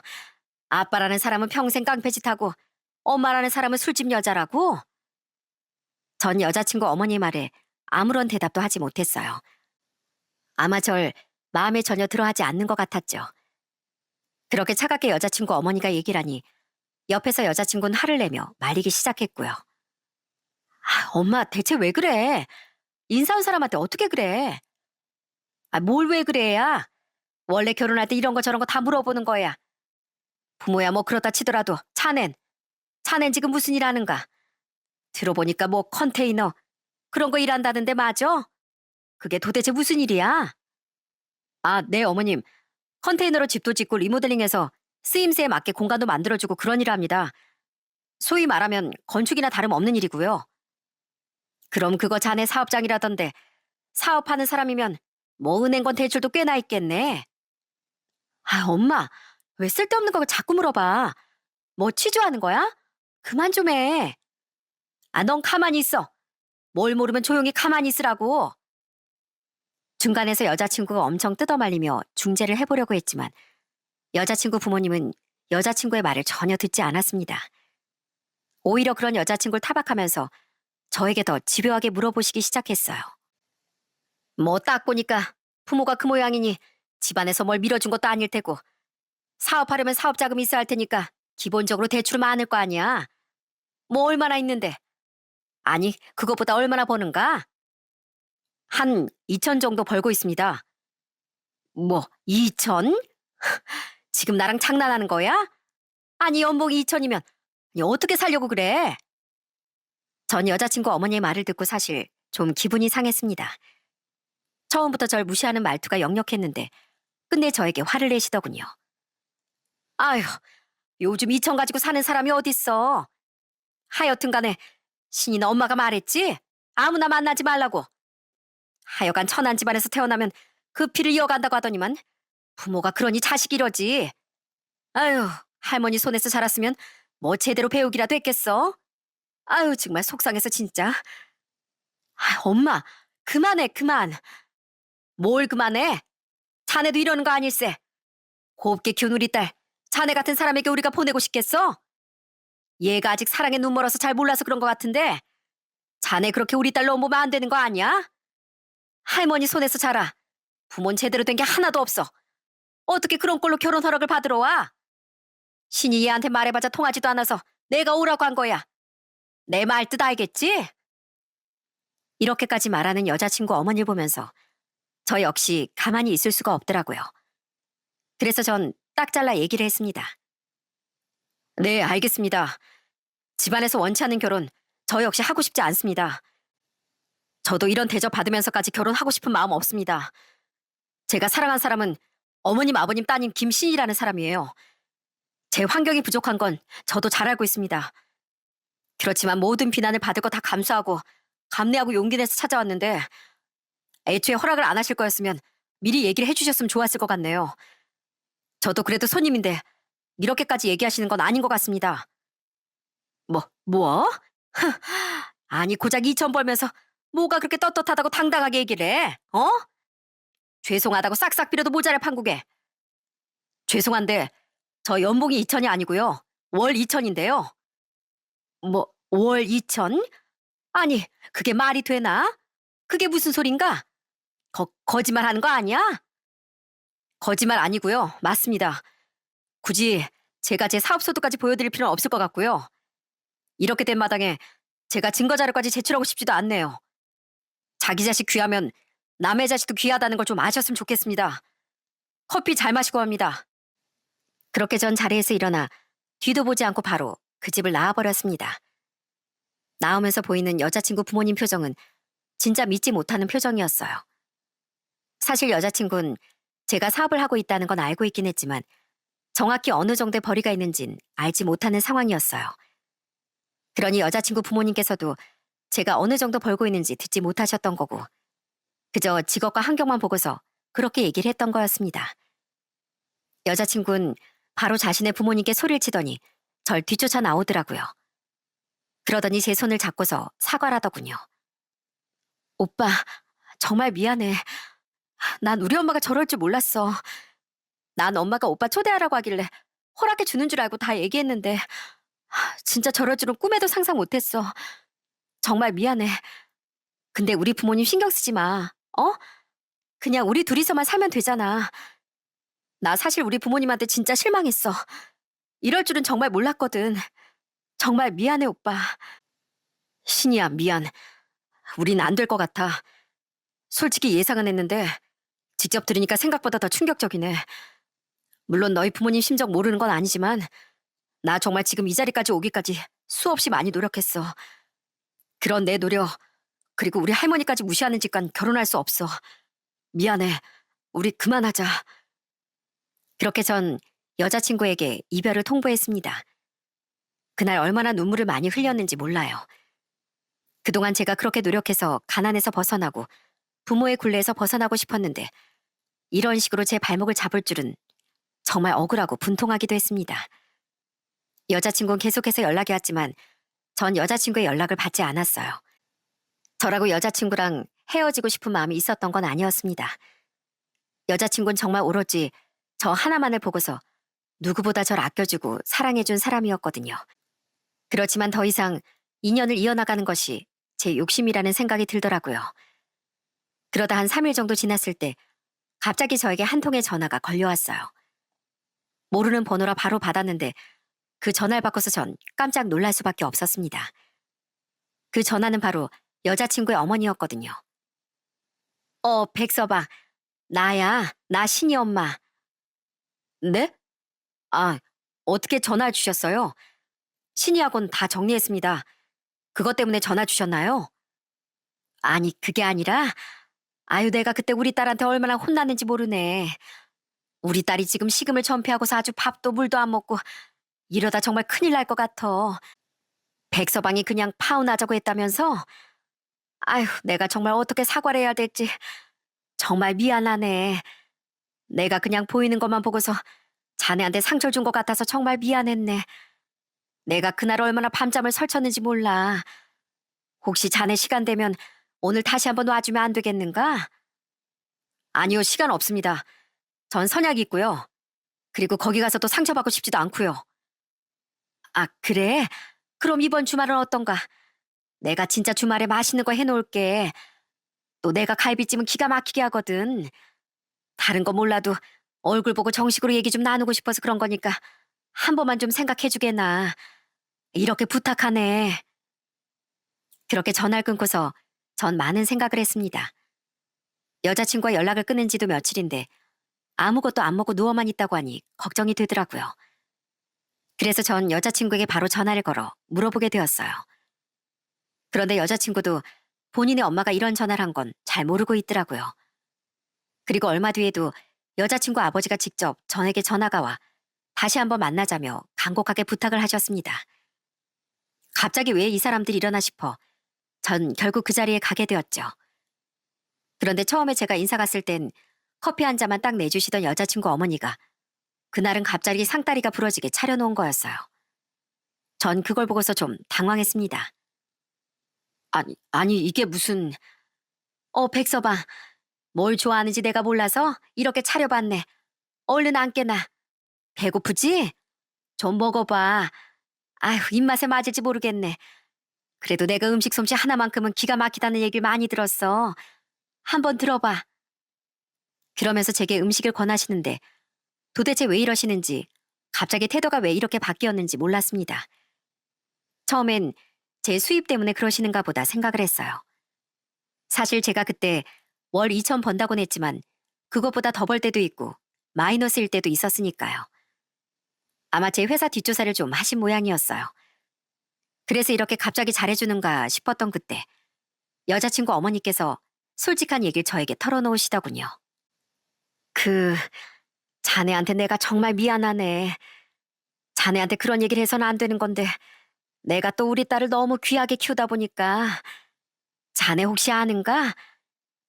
아빠라는 사람은 평생 깡패짓하고 엄마라는 사람은 술집 여자라고? 전 여자친구 어머니 말에 아무런 대답도 하지 못했어요. 아마 절 마음에 전혀 들어하지 않는 것 같았죠. 그렇게 차갑게 여자친구 어머니가 얘기를 하니 옆에서 여자친구는 화를 내며 말리기 시작했고요. 아, 엄마 대체 왜 그래? 인사 온 사람한테 어떻게 그래? 아, 뭘 왜 그래야? 원래 결혼할 때 이런 거 저런 거 다 물어보는 거야. 부모야 뭐 그렇다 치더라도 차넨 지금 무슨 일 하는가? 들어보니까 뭐 컨테이너 그런 거 일한다는데 맞아? 그게 도대체 무슨 일이야? 아, 네 어머님. 컨테이너로 집도 짓고 리모델링해서 쓰임새에 맞게 공간도 만들어주고 그런 일을 합니다. 소위 말하면 건축이나 다름없는 일이고요. 그럼 그거 자네 사업장이라던데 사업하는 사람이면 뭐 은행권 대출도 꽤나 있겠네. 아, 엄마, 왜 쓸데없는 걸 자꾸 물어봐. 뭐 취조하는 거야? 그만 좀 해. 아, 넌 가만히 있어. 뭘 모르면 조용히 가만히 있으라고. 중간에서 여자친구가 엄청 뜯어말리며 중재를 해보려고 했지만 여자친구 부모님은 여자친구의 말을 전혀 듣지 않았습니다. 오히려 그런 여자친구를 타박하면서 저에게 더 집요하게 물어보시기 시작했어요. 뭐 딱 보니까 부모가 그 모양이니 집안에서 뭘 밀어준 것도 아닐 테고 사업하려면 사업 자금이 있어야 할 테니까 기본적으로 대출은 많을 거 아니야. 뭐 얼마나 있는데? 아니, 그것보다 얼마나 버는가? 한 2천 정도 벌고 있습니다. 뭐, 2천? 지금 나랑 장난하는 거야? 아니, 연봉이 2천이면 어떻게 살려고 그래? 전 여자친구 어머니의 말을 듣고 사실 좀 기분이 상했습니다. 처음부터 절 무시하는 말투가 역력했는데 끝내 저에게 화를 내시더군요. 아휴, 요즘 2천 가지고 사는 사람이 어딨어. 하여튼 간에 신이나 엄마가 말했지? 아무나 만나지 말라고. 하여간 천한 집안에서 태어나면 그 피를 이어간다고 하더니만 부모가 그러니 자식이 이러지. 아휴, 할머니 손에서 자랐으면 뭐 제대로 배우기라도 했겠어? 아유, 정말 속상해서 진짜. 아, 엄마, 그만해, 그만. 뭘 그만해? 자네도 이러는 거 아닐세. 곱게 키운 우리 딸, 자네 같은 사람에게 우리가 보내고 싶겠어? 얘가 아직 사랑에 눈 멀어서 잘 몰라서 그런 것 같은데 자네 그렇게 우리 딸 넘보면 안 되는 거 아니야? 할머니 손에서 자라. 부모는 제대로 된 게 하나도 없어. 어떻게 그런 꼴로 결혼 허락을 받으러 와? 신이 얘한테 말해봤자 통하지도 않아서 내가 오라고 한 거야. 내 말 뜻 알겠지? 이렇게까지 말하는 여자친구 어머니를 보면서 저 역시 가만히 있을 수가 없더라고요. 그래서 전 딱 잘라 얘기를 했습니다. 네, 알겠습니다. 집안에서 원치 않는 결혼 저 역시 하고 싶지 않습니다. 저도 이런 대접 받으면서까지 결혼하고 싶은 마음 없습니다. 제가 사랑한 사람은 어머님, 아버님, 따님 김신이라는 사람이에요. 제 환경이 부족한 건 저도 잘 알고 있습니다. 그렇지만 모든 비난을 받을 거 다 감수하고 감내하고 용기 내서 찾아왔는데 애초에 허락을 안 하실 거였으면 미리 얘기를 해주셨으면 좋았을 것 같네요. 저도 그래도 손님인데 이렇게까지 얘기하시는 건 아닌 것 같습니다. 뭐? 아니 고작 2천 벌면서 뭐가 그렇게 떳떳하다고 당당하게 얘기를 해? 어? 죄송하다고 싹싹 빌어도 모자랄 판국에. 죄송한데 저 연봉이 2천이 아니고요. 월 2천인데요. 뭐 월 2천? 아니 그게 말이 되나? 그게 무슨 소린가? 거짓말하는 거 아니야? 거짓말 아니고요. 맞습니다. 굳이 제가 제 사업소득까지 보여드릴 필요는 없을 것 같고요. 이렇게 된 마당에 제가 증거자료까지 제출하고 싶지도 않네요. 자기 자식 귀하면 남의 자식도 귀하다는 걸 좀 아셨으면 좋겠습니다. 커피 잘 마시고 합니다. 그렇게 전 자리에서 일어나 뒤도 보지 않고 바로 그 집을 나와버렸습니다. 나오면서 보이는 여자친구 부모님 표정은 진짜 믿지 못하는 표정이었어요. 사실 여자친구는 제가 사업을 하고 있다는 건 알고 있긴 했지만 정확히 어느 정도의 벌이가 있는진 알지 못하는 상황이었어요. 그러니 여자친구 부모님께서도 제가 어느 정도 벌고 있는지 듣지 못하셨던 거고 그저 직업과 환경만 보고서 그렇게 얘기를 했던 거였습니다. 여자친구는 바로 자신의 부모님께 소리를 치더니 절 뒤쫓아 나오더라고요. 그러더니 제 손을 잡고서 사과를 하더군요. 오빠, 정말 미안해. 난 우리 엄마가 저럴 줄 몰랐어. 난 엄마가 오빠 초대하라고 하길래 허락해 주는 줄 알고 다 얘기했는데 진짜 저럴 줄은 꿈에도 상상 못했어. 정말 미안해. 근데 우리 부모님 신경 쓰지 마. 어? 그냥 우리 둘이서만 살면 되잖아. 나 사실 우리 부모님한테 진짜 실망했어. 이럴 줄은 정말 몰랐거든. 정말 미안해, 오빠. 신이야, 미안. 우린 안 될 것 같아. 솔직히 예상은 했는데 직접 들으니까 생각보다 더 충격적이네. 물론 너희 부모님 심정 모르는 건 아니지만 나 정말 지금 이 자리까지 오기까지 수없이 많이 노력했어. 그런 내 노력, 그리고 우리 할머니까지 무시하는 집간 결혼할 수 없어. 미안해. 우리 그만하자. 그렇게 전 여자친구에게 이별을 통보했습니다. 그날 얼마나 눈물을 많이 흘렸는지 몰라요. 그동안 제가 그렇게 노력해서 가난에서 벗어나고 부모의 굴레에서 벗어나고 싶었는데 이런 식으로 제 발목을 잡을 줄은 정말 억울하고 분통하기도 했습니다. 여자친구는 계속해서 연락이 왔지만 전 여자친구의 연락을 받지 않았어요. 저라고 여자친구랑 헤어지고 싶은 마음이 있었던 건 아니었습니다. 여자친구는 정말 오로지 저 하나만을 보고서 누구보다 절 아껴주고 사랑해준 사람이었거든요. 그렇지만 더 이상 인연을 이어나가는 것이 제 욕심이라는 생각이 들더라고요. 그러다 한 3일 정도 지났을 때 갑자기 저에게 한 통의 전화가 걸려왔어요. 모르는 번호라 바로 받았는데 그 전화를 받고서 전 깜짝 놀랄 수밖에 없었습니다. 그 전화는 바로 여자친구의 어머니였거든요. 백서방. 나야. 나 신이 엄마. 네? 아, 어떻게 전화 주셨어요? 신이하고는 다 정리했습니다. 그것 때문에 전화 주셨나요? 아니, 그게 아니라, 아유, 내가 그때 우리 딸한테 얼마나 혼났는지 모르네. 우리 딸이 지금 식음을 전폐하고서 아주 밥도 물도 안 먹고 이러다 정말 큰일 날 것 같아. 백서방이 그냥 파혼하자고 했다면서? 아휴, 내가 정말 어떻게 사과를 해야 될지 정말 미안하네. 내가 그냥 보이는 것만 보고서 자네한테 상처를 준 것 같아서 정말 미안했네. 내가 그날 얼마나 밤잠을 설쳤는지 몰라. 혹시 자네 시간 되면 오늘 다시 한번 와주면 안 되겠는가? 아니요, 시간 없습니다. 전 선약이 있고요. 그리고 거기 가서 또 상처받고 싶지도 않고요. 아, 그래? 그럼 이번 주말은 어떤가? 내가 진짜 주말에 맛있는 거 해놓을게. 또 내가 갈비찜은 기가 막히게 하거든. 다른 거 몰라도 얼굴 보고 정식으로 얘기 좀 나누고 싶어서 그런 거니까 한 번만 좀 생각해주게나. 이렇게 부탁하네. 그렇게 전화를 끊고서 전 많은 생각을 했습니다. 여자친구와 연락을 끊은 지도 며칠인데 아무것도 안 먹고 누워만 있다고 하니 걱정이 되더라고요. 그래서 전 여자친구에게 바로 전화를 걸어 물어보게 되었어요. 그런데 여자친구도 본인의 엄마가 이런 전화를 한 건 잘 모르고 있더라고요. 그리고 얼마 뒤에도 여자친구 아버지가 직접 전에게 전화가 와 다시 한번 만나자며 간곡하게 부탁을 하셨습니다. 갑자기 왜 이 사람들이 이러나 싶어 전 결국 그 자리에 가게 되었죠. 그런데 처음에 제가 인사 갔을 땐 커피 한 잔만 딱 내주시던 여자친구 어머니가 그날은 갑자기 상다리가 부러지게 차려놓은 거였어요. 전 그걸 보고서 좀 당황했습니다. 아니 이게 무슨... 백서방, 뭘 좋아하는지 내가 몰라서 이렇게 차려봤네. 얼른 앉게나. 배고프지? 좀 먹어봐. 아휴, 입맛에 맞을지 모르겠네. 그래도 내가 음식 솜씨 하나만큼은 기가 막히다는 얘기를 많이 들었어. 한번 들어봐. 그러면서 제게 음식을 권하시는데 도대체 왜 이러시는지, 갑자기 태도가 왜 이렇게 바뀌었는지 몰랐습니다. 처음엔 제 수입 때문에 그러시는가 보다 생각을 했어요. 사실 제가 그때 월 2천 번다곤 했지만 그것보다 더 벌 때도 있고 마이너스일 때도 있었으니까요. 아마 제 회사 뒷조사를 좀 하신 모양이었어요. 그래서 이렇게 갑자기 잘해주는가 싶었던 그때 여자친구 어머니께서 솔직한 얘기를 저에게 털어놓으시더군요. 그... 자네한테 내가 정말 미안하네. 자네한테 그런 얘기를 해서는 안 되는 건데 내가 또 우리 딸을 너무 귀하게 키우다 보니까... 자네 혹시 아는가?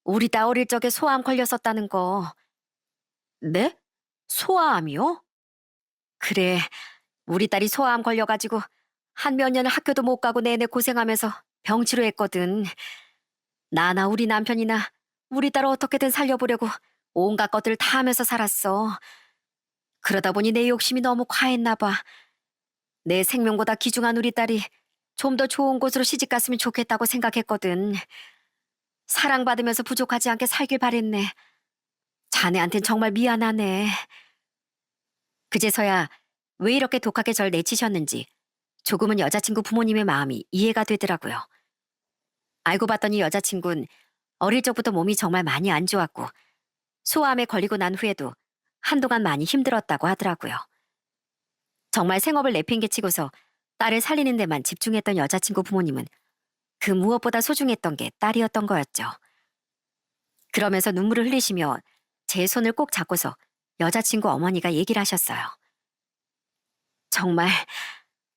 우리 딸 어릴 적에 소아암 걸렸었다는 거. 네? 소아암이요? 그래, 우리 딸이 소아암 걸려가지고 한 몇 년을 학교도 못 가고 내내 고생하면서 병치료했거든. 나나 우리 남편이나 우리 딸을 어떻게든 살려보려고 온갖 것들을 다 하면서 살았어. 그러다 보니 내 욕심이 너무 과했나 봐. 내 생명보다 귀중한 우리 딸이 좀 더 좋은 곳으로 시집갔으면 좋겠다고 생각했거든. 사랑받으면서 부족하지 않게 살길 바랬네. 자네한텐 정말 미안하네. 그제서야 왜 이렇게 독하게 절 내치셨는지 조금은 여자친구 부모님의 마음이 이해가 되더라고요. 알고 봤더니 여자친구는 어릴 적부터 몸이 정말 많이 안 좋았고 소아암에 걸리고 난 후에도 한동안 많이 힘들었다고 하더라고요. 정말 생업을 내팽개치고서 딸을 살리는 데만 집중했던 여자친구 부모님은 그 무엇보다 소중했던 게 딸이었던 거였죠. 그러면서 눈물을 흘리시며 제 손을 꼭 잡고서 여자친구 어머니가 얘기를 하셨어요. 정말,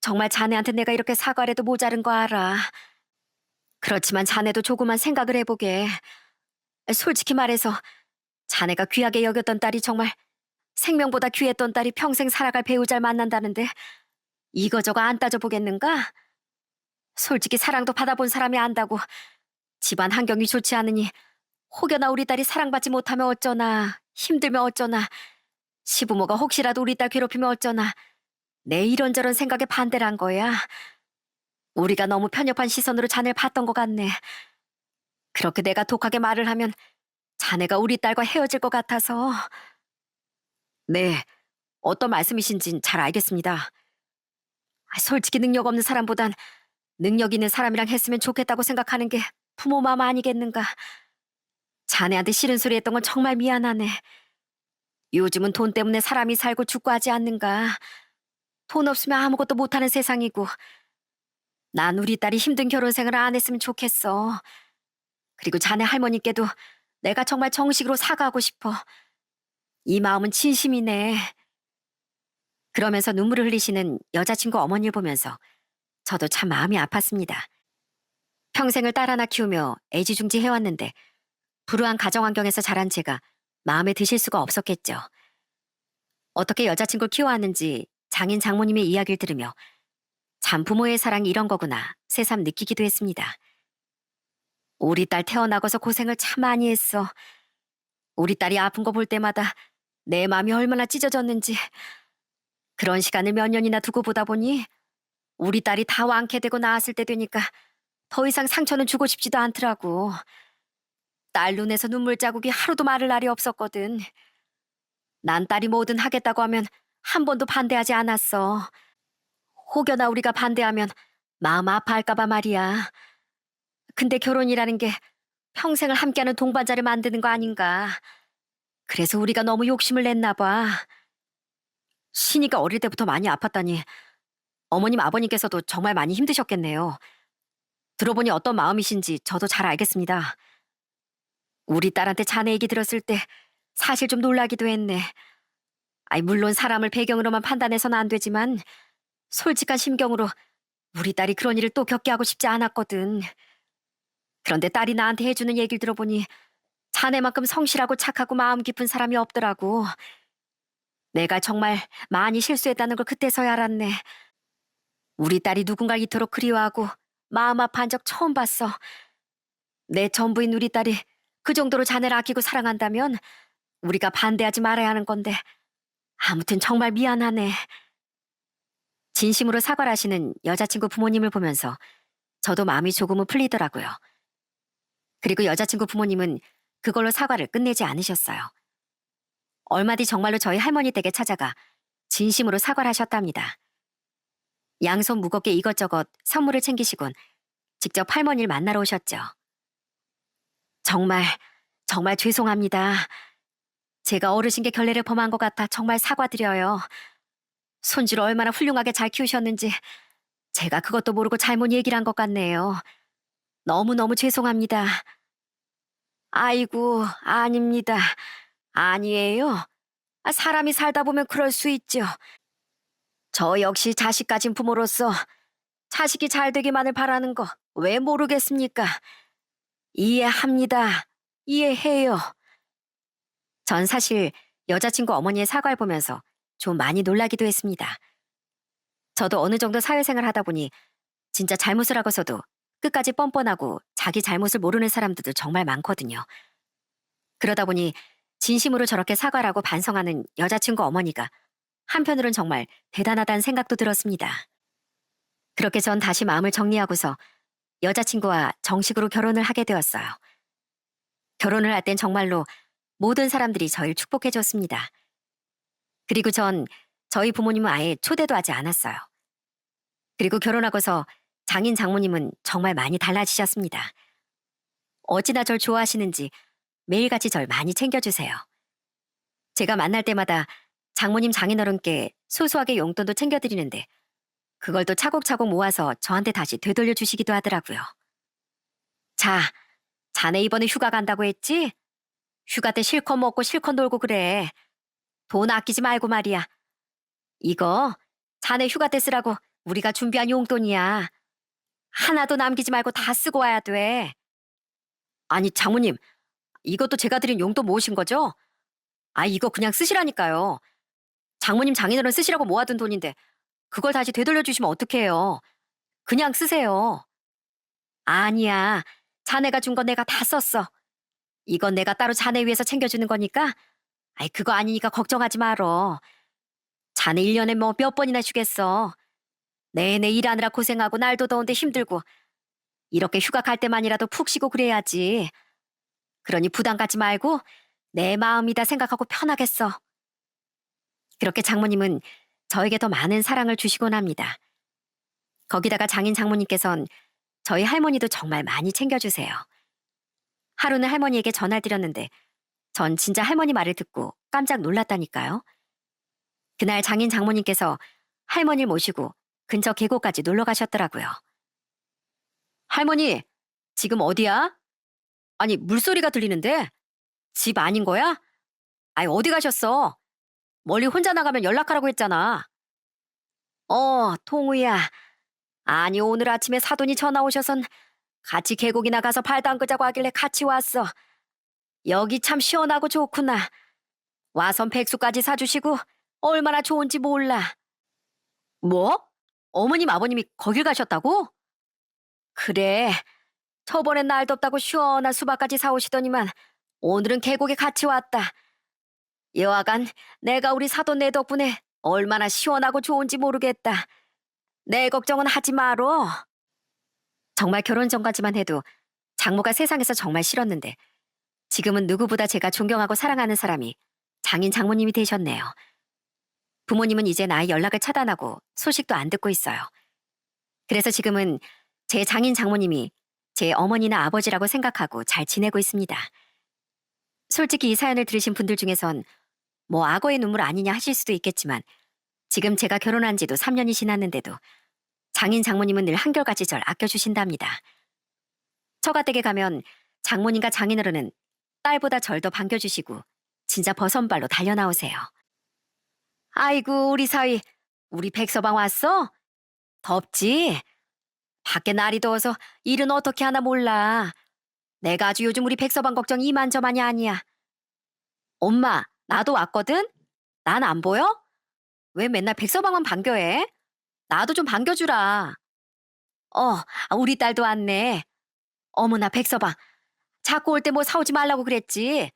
정말 자네한테 내가 이렇게 사과를 해도 모자른 거 알아. 그렇지만 자네도 조금만 생각을 해보게. 솔직히 말해서 자네가 귀하게 여겼던 딸이 정말 생명보다 귀했던 딸이 평생 살아갈 배우자를 만난다는데 이거저거 안 따져보겠는가? 솔직히 사랑도 받아본 사람이 안다고 집안 환경이 좋지 않으니 혹여나 우리 딸이 사랑받지 못하면 어쩌나, 힘들면 어쩌나, 시부모가 혹시라도 우리 딸 괴롭히면 어쩌나, 내 이런저런 생각에 반대를 한 거야. 우리가 너무 편협한 시선으로 자네를 봤던 것 같네. 그렇게 내가 독하게 말을 하면 자네가 우리 딸과 헤어질 것 같아서. 네, 어떤 말씀이신진 잘 알겠습니다. 솔직히 능력 없는 사람보단 능력 있는 사람이랑 했으면 좋겠다고 생각하는 게 부모 마음 아니겠는가. 자네한테 싫은 소리 했던 건 정말 미안하네. 요즘은 돈 때문에 사람이 살고 죽고 하지 않는가. 돈 없으면 아무것도 못하는 세상이고. 난 우리 딸이 힘든 결혼 생활을 안 했으면 좋겠어. 그리고 자네 할머니께도 내가 정말 정식으로 사과하고 싶어. 이 마음은 진심이네. 그러면서 눈물을 흘리시는 여자친구 어머니를 보면서 저도 참 마음이 아팠습니다. 평생을 딸 하나 키우며 애지중지 해왔는데 불우한 가정 환경에서 자란 제가 마음에 드실 수가 없었겠죠. 어떻게 여자친구를 키워왔는지 장인 장모님의 이야기를 들으며 참 부모의 사랑이 이런 거구나 새삼 느끼기도 했습니다. 우리 딸 태어나고서 고생을 참 많이 했어. 우리 딸이 아픈 거 볼 때마다 내 마음이 얼마나 찢어졌는지. 그런 시간을 몇 년이나 두고 보다 보니 우리 딸이 다 완쾌되고 나았을 때 되니까 더 이상 상처는 주고 싶지도 않더라고. 딸 눈에서 눈물 자국이 하루도 마를 날이 없었거든. 난 딸이 뭐든 하겠다고 하면 한 번도 반대하지 않았어. 혹여나 우리가 반대하면 마음 아파할까봐 말이야. 근데 결혼이라는 게 평생을 함께하는 동반자를 만드는 거 아닌가. 그래서 우리가 너무 욕심을 냈나 봐. 신이가 어릴 때부터 많이 아팠다니 어머님 아버님께서도 정말 많이 힘드셨겠네요. 들어보니 어떤 마음이신지 저도 잘 알겠습니다. 우리 딸한테 자네 얘기 들었을 때 사실 좀 놀라기도 했네. 아이 물론 사람을 배경으로만 판단해서는 안 되지만 솔직한 심경으로 우리 딸이 그런 일을 또 겪게 하고 싶지 않았거든. 그런데 딸이 나한테 해주는 얘기를 들어보니 자네만큼 성실하고 착하고 마음 깊은 사람이 없더라고. 내가 정말 많이 실수했다는 걸 그때서야 알았네. 우리 딸이 누군가를 이토록 그리워하고 마음 아파한 적 처음 봤어. 내 전부인 우리 딸이 그 정도로 자네를 아끼고 사랑한다면 우리가 반대하지 말아야 하는 건데 아무튼 정말 미안하네. 진심으로 사과를 하시는 여자친구 부모님을 보면서 저도 마음이 조금은 풀리더라고요. 그리고 여자친구 부모님은 그걸로 사과를 끝내지 않으셨어요. 얼마 뒤 정말로 저희 할머니 댁에 찾아가 진심으로 사과를 하셨답니다. 양손 무겁게 이것저것 선물을 챙기시곤 직접 할머니를 만나러 오셨죠. 정말, 정말 죄송합니다. 제가 어르신께 결례를 범한 것 같아 정말 사과드려요. 손주를 얼마나 훌륭하게 잘 키우셨는지 제가 그것도 모르고 잘못 얘기를 한 것 같네요. 너무너무 죄송합니다. 아이고, 아닙니다. 아니에요. 사람이 살다 보면 그럴 수 있죠. 저 역시 자식 가진 부모로서 자식이 잘 되기만을 바라는 거 왜 모르겠습니까? 이해합니다. 이해해요. 전 사실 여자친구 어머니의 사과를 보면서 좀 많이 놀라기도 했습니다. 저도 어느 정도 사회생활 하다 보니 진짜 잘못을 하고서도 끝까지 뻔뻔하고 자기 잘못을 모르는 사람들도 정말 많거든요. 그러다 보니 진심으로 저렇게 사과를 하고 반성하는 여자친구 어머니가 한편으론 정말 대단하다는 생각도 들었습니다. 그렇게 전 다시 마음을 정리하고서 여자친구와 정식으로 결혼을 하게 되었어요. 결혼을 할 땐 정말로 모든 사람들이 저를 축복해 줬습니다. 그리고 전 저희 부모님은 아예 초대도 하지 않았어요. 그리고 결혼하고서 장인 장모님은 정말 많이 달라지셨습니다. 어찌나 절 좋아하시는지 매일같이 절 많이 챙겨주세요. 제가 만날 때마다 장모님 장인어른께 소소하게 용돈도 챙겨드리는데 그걸 또 차곡차곡 모아서 저한테 다시 되돌려 주시기도 하더라고요. 자, 자네 이번에 휴가 간다고 했지? 휴가 때 실컷 먹고 실컷 놀고 그래. 돈 아끼지 말고 말이야. 이거 자네 휴가 때 쓰라고 우리가 준비한 용돈이야. 하나도 남기지 말고 다 쓰고 와야 돼. 아니, 장모님, 이것도 제가 드린 용돈 모으신 거죠? 이거 그냥 쓰시라니까요. 장모님 장인어른 쓰시라고 모아둔 돈인데 그걸 다시 되돌려 주시면 어떡해요. 그냥 쓰세요. 아니야. 자네가 준 건 내가 다 썼어. 이건 내가 따로 자네 위해서 챙겨주는 거니까 그거 아니니까 걱정하지 말어. 자네 1년에 뭐 몇 번이나 쉬겠어. 내내 일하느라 고생하고 날도 더운데 힘들고 이렇게 휴가 갈 때만이라도 푹 쉬고 그래야지. 그러니 부담 갖지 말고 내 마음이다 생각하고 편하겠어. 그렇게 장모님은 저에게 더 많은 사랑을 주시곤 합니다. 거기다가 장인 장모님께선 저희 할머니도 정말 많이 챙겨주세요. 하루는 할머니에게 전화를 드렸는데 전 진짜 할머니 말을 듣고 깜짝 놀랐다니까요. 그날 장인 장모님께서 할머니를 모시고 근처 계곡까지 놀러 가셨더라고요. 할머니, 지금 어디야? 아니, 물소리가 들리는데? 집 아닌 거야? 아니, 어디 가셨어? 멀리 혼자 나가면 연락하라고 했잖아. 통우야. 아니, 오늘 아침에 사돈이 전화 오셔선 같이 계곡이나 가서 발도 안 끄자고 하길래 같이 왔어. 여기 참 시원하고 좋구나. 와선 백수까지 사주시고 얼마나 좋은지 몰라. 뭐? 어머님, 아버님이 거길 가셨다고? 그래. 저번엔 날 덥다고 시원한 수박까지 사오시더니만 오늘은 계곡에 같이 왔다. 여하간 내가 우리 사돈 내 덕분에 얼마나 시원하고 좋은지 모르겠다. 내 걱정은 하지 마로. 정말 결혼 전까지만 해도 장모가 세상에서 정말 싫었는데 지금은 누구보다 제가 존경하고 사랑하는 사람이 장인 장모님이 되셨네요. 부모님은 이제 나의 연락을 차단하고 소식도 안 듣고 있어요. 그래서 지금은 제 장인 장모님이 제 어머니나 아버지라고 생각하고 잘 지내고 있습니다. 솔직히 이 사연을 들으신 분들 중에선 뭐 악어의 눈물 아니냐 하실 수도 있겠지만 지금 제가 결혼한 지도 3년이 지났는데도 장인 장모님은 늘 한결같이 절 아껴주신답니다. 처가댁에 가면 장모님과 장인어른은 딸보다 절 더 반겨주시고 진짜 버선발로 달려나오세요. 아이고 우리 사위, 우리 백서방 왔어? 덥지? 밖에 날이 더워서 일은 어떻게 하나 몰라. 내가 아주 요즘 우리 백서방 걱정 이만저만이 아니야. 엄마, 나도 왔거든? 난 안 보여? 왜 맨날 백서방만 반겨해? 나도 좀 반겨주라. 우리 딸도 왔네. 어머나 백서방, 자꾸 올 때 뭐 사오지 말라고 그랬지.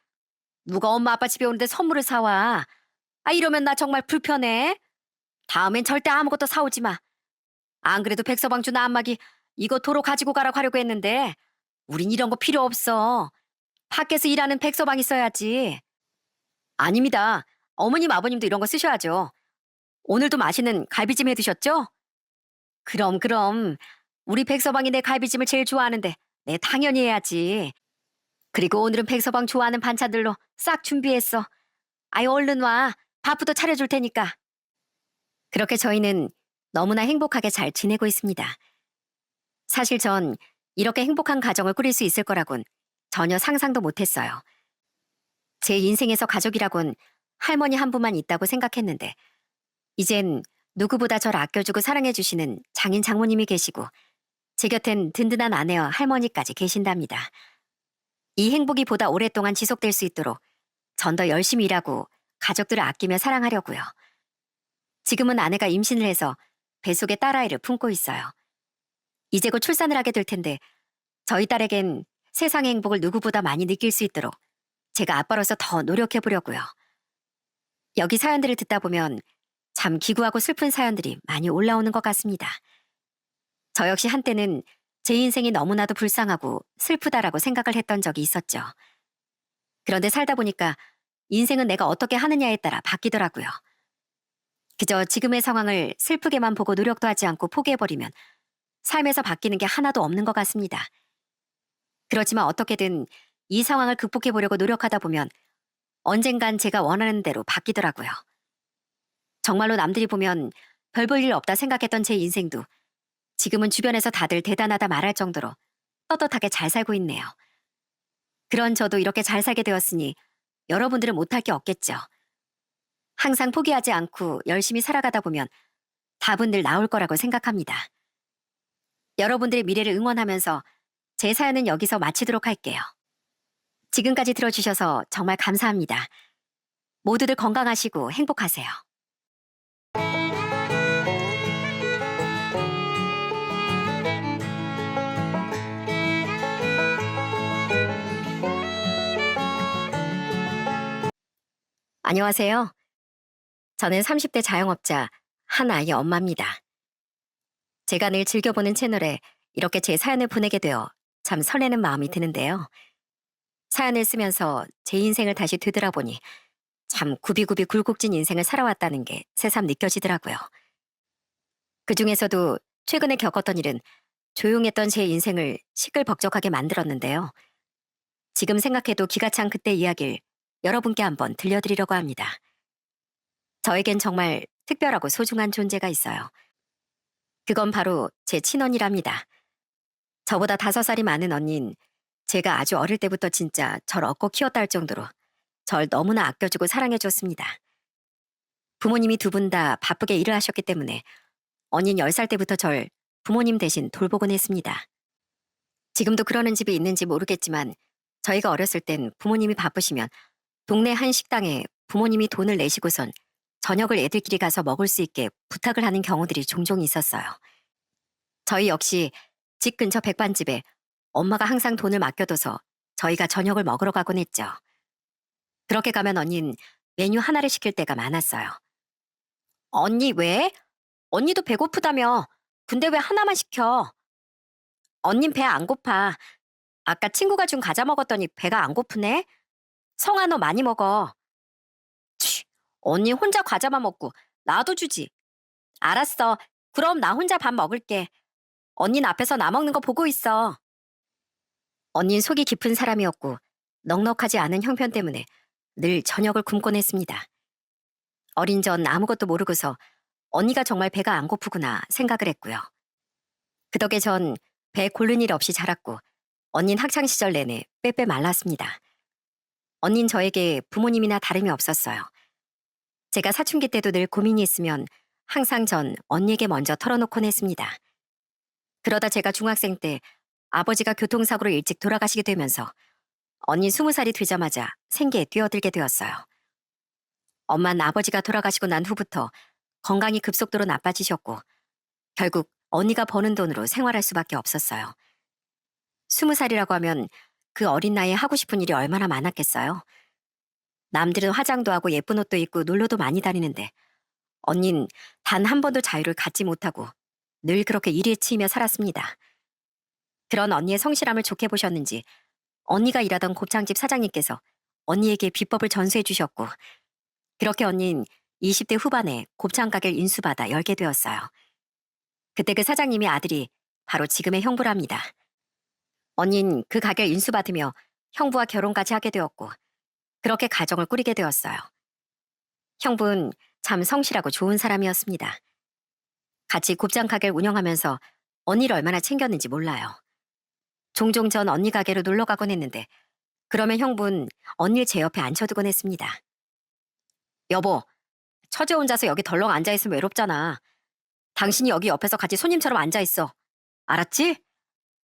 누가 엄마 아빠 집에 오는데 선물을 사와. 이러면 나 정말 불편해. 다음엔 절대 아무것도 사오지 마. 안 그래도 백서방 준 안마기 이거 도로 가지고 가라고 하려고 했는데 우린 이런 거 필요 없어. 밖에서 일하는 백서방 있어야지. 아닙니다. 어머님 아버님도 이런 거 쓰셔야죠. 오늘도 맛있는 갈비찜 해 드셨죠? 그럼 우리 백서방이 내 갈비찜을 제일 좋아하는데 내 당연히 해야지. 그리고 오늘은 백서방 좋아하는 반찬들로 싹 준비했어. 아이 얼른 와. 밥부터 차려줄 테니까. 그렇게 저희는 너무나 행복하게 잘 지내고 있습니다. 사실 전 이렇게 행복한 가정을 꾸릴 수 있을 거라곤 전혀 상상도 못했어요. 제 인생에서 가족이라곤 할머니 한 분만 있다고 생각했는데 이젠 누구보다 절 아껴주고 사랑해주시는 장인 장모님이 계시고 제 곁엔 든든한 아내와 할머니까지 계신답니다. 이 행복이 보다 오랫동안 지속될 수 있도록 전 더 열심히 일하고 가족들을 아끼며 사랑하려고요. 지금은 아내가 임신을 해서 뱃속에 딸아이를 품고 있어요. 이제 곧 출산을 하게 될 텐데 저희 딸에겐 세상의 행복을 누구보다 많이 느낄 수 있도록 제가 아빠로서 더 노력해 보려고요. 여기 사연들을 듣다 보면 참 기구하고 슬픈 사연들이 많이 올라오는 것 같습니다. 저 역시 한때는 제 인생이 너무나도 불쌍하고 슬프다라고 생각을 했던 적이 있었죠. 그런데 살다 보니까 인생은 내가 어떻게 하느냐에 따라 바뀌더라고요. 그저 지금의 상황을 슬프게만 보고 노력도 하지 않고 포기해버리면 삶에서 바뀌는 게 하나도 없는 것 같습니다. 그렇지만 어떻게든 이 상황을 극복해보려고 노력하다 보면 언젠간 제가 원하는 대로 바뀌더라고요. 정말로 남들이 보면 별 볼 일 없다 생각했던 제 인생도 지금은 주변에서 다들 대단하다 말할 정도로 떳떳하게 잘 살고 있네요. 그런 저도 이렇게 잘 살게 되었으니 여러분들은 못할 게 없겠죠. 항상 포기하지 않고 열심히 살아가다 보면 답은 늘 나올 거라고 생각합니다. 여러분들의 미래를 응원하면서 제 사연은 여기서 마치도록 할게요. 지금까지 들어주셔서 정말 감사합니다. 모두들 건강하시고 행복하세요. 안녕하세요. 저는 30대 자영업자 한 아이의 엄마입니다. 제가 늘 즐겨보는 채널에 이렇게 제 사연을 보내게 되어 참 설레는 마음이 드는데요. 사연을 쓰면서 제 인생을 다시 되돌아보니 참 굽이굽이 굴곡진 인생을 살아왔다는 게 새삼 느껴지더라고요. 그 중에서도 최근에 겪었던 일은 조용했던 제 인생을 시끌벅적하게 만들었는데요. 지금 생각해도 기가 찬 그때 이야기를 여러분께 한번 들려드리려고 합니다. 저에겐 정말 특별하고 소중한 존재가 있어요. 그건 바로 제 친언니랍니다. 저보다 5살이 많은 언닌, 제가 아주 어릴 때부터 진짜 절 얻고 키웠다 할 정도로 절 너무나 아껴주고 사랑해줬습니다. 부모님이 두 분 다 바쁘게 일을 하셨기 때문에 언닌 10살 때부터 절 부모님 대신 돌보곤 했습니다. 지금도 그러는 집이 있는지 모르겠지만 저희가 어렸을 땐 부모님이 바쁘시면 동네 한 식당에 부모님이 돈을 내시고선 저녁을 애들끼리 가서 먹을 수 있게 부탁을 하는 경우들이 종종 있었어요. 저희 역시 집 근처 백반집에 엄마가 항상 돈을 맡겨둬서 저희가 저녁을 먹으러 가곤 했죠. 그렇게 가면 언닌 메뉴 하나를 시킬 때가 많았어요. 언니 왜? 언니도 배고프다며. 근데 왜 하나만 시켜? 언닌 배 안 고파. 아까 친구가 준 과자 먹었더니 배가 안 고프네? 성아 너 많이 먹어. 치, 언니 혼자 과자만 먹고 나도 주지. 알았어. 그럼 나 혼자 밥 먹을게. 언닌 앞에서 나 먹는 거 보고 있어. 언닌 속이 깊은 사람이었고 넉넉하지 않은 형편 때문에 늘 저녁을 굶곤 했습니다. 어린 전 아무것도 모르고서 언니가 정말 배가 안 고프구나 생각을 했고요. 그 덕에 전 배 고른 일 없이 자랐고 언닌 학창 시절 내내 빼빼 말랐습니다. 언닌 저에게 부모님이나 다름이 없었어요. 제가 사춘기 때도 늘 고민이 있으면 항상 전 언니에게 먼저 털어놓곤 했습니다. 그러다 제가 중학생 때 아버지가 교통사고로 일찍 돌아가시게 되면서 언니 20살이 되자마자 생계에 뛰어들게 되었어요. 엄마는 아버지가 돌아가시고 난 후부터 건강이 급속도로 나빠지셨고 결국 언니가 버는 돈으로 생활할 수밖에 없었어요. 20살이라고 하면 그 어린 나이에 하고 싶은 일이 얼마나 많았겠어요. 남들은 화장도 하고 예쁜 옷도 입고 놀러도 많이 다니는데 언닌 단 한 번도 자유를 갖지 못하고 늘 그렇게 일에 치이며 살았습니다. 그런 언니의 성실함을 좋게 보셨는지 언니가 일하던 곱창집 사장님께서 언니에게 비법을 전수해 주셨고 그렇게 언닌 20대 후반에 곱창 가게를 인수받아 열게 되었어요. 그때 그 사장님의 아들이 바로 지금의 형부랍니다. 언닌 그 가게를 인수받으며 형부와 결혼까지 하게 되었고 그렇게 가정을 꾸리게 되었어요. 형부는 참 성실하고 좋은 사람이었습니다. 같이 곱창 가게를 운영하면서 언니를 얼마나 챙겼는지 몰라요. 종종 전 언니 가게로 놀러 가곤 했는데 그러면 형부는 언니를 제 옆에 앉혀두곤 했습니다. 여보, 처제 혼자서 여기 덜렁 앉아있으면 외롭잖아. 당신이 여기 옆에서 같이 손님처럼 앉아있어. 알았지?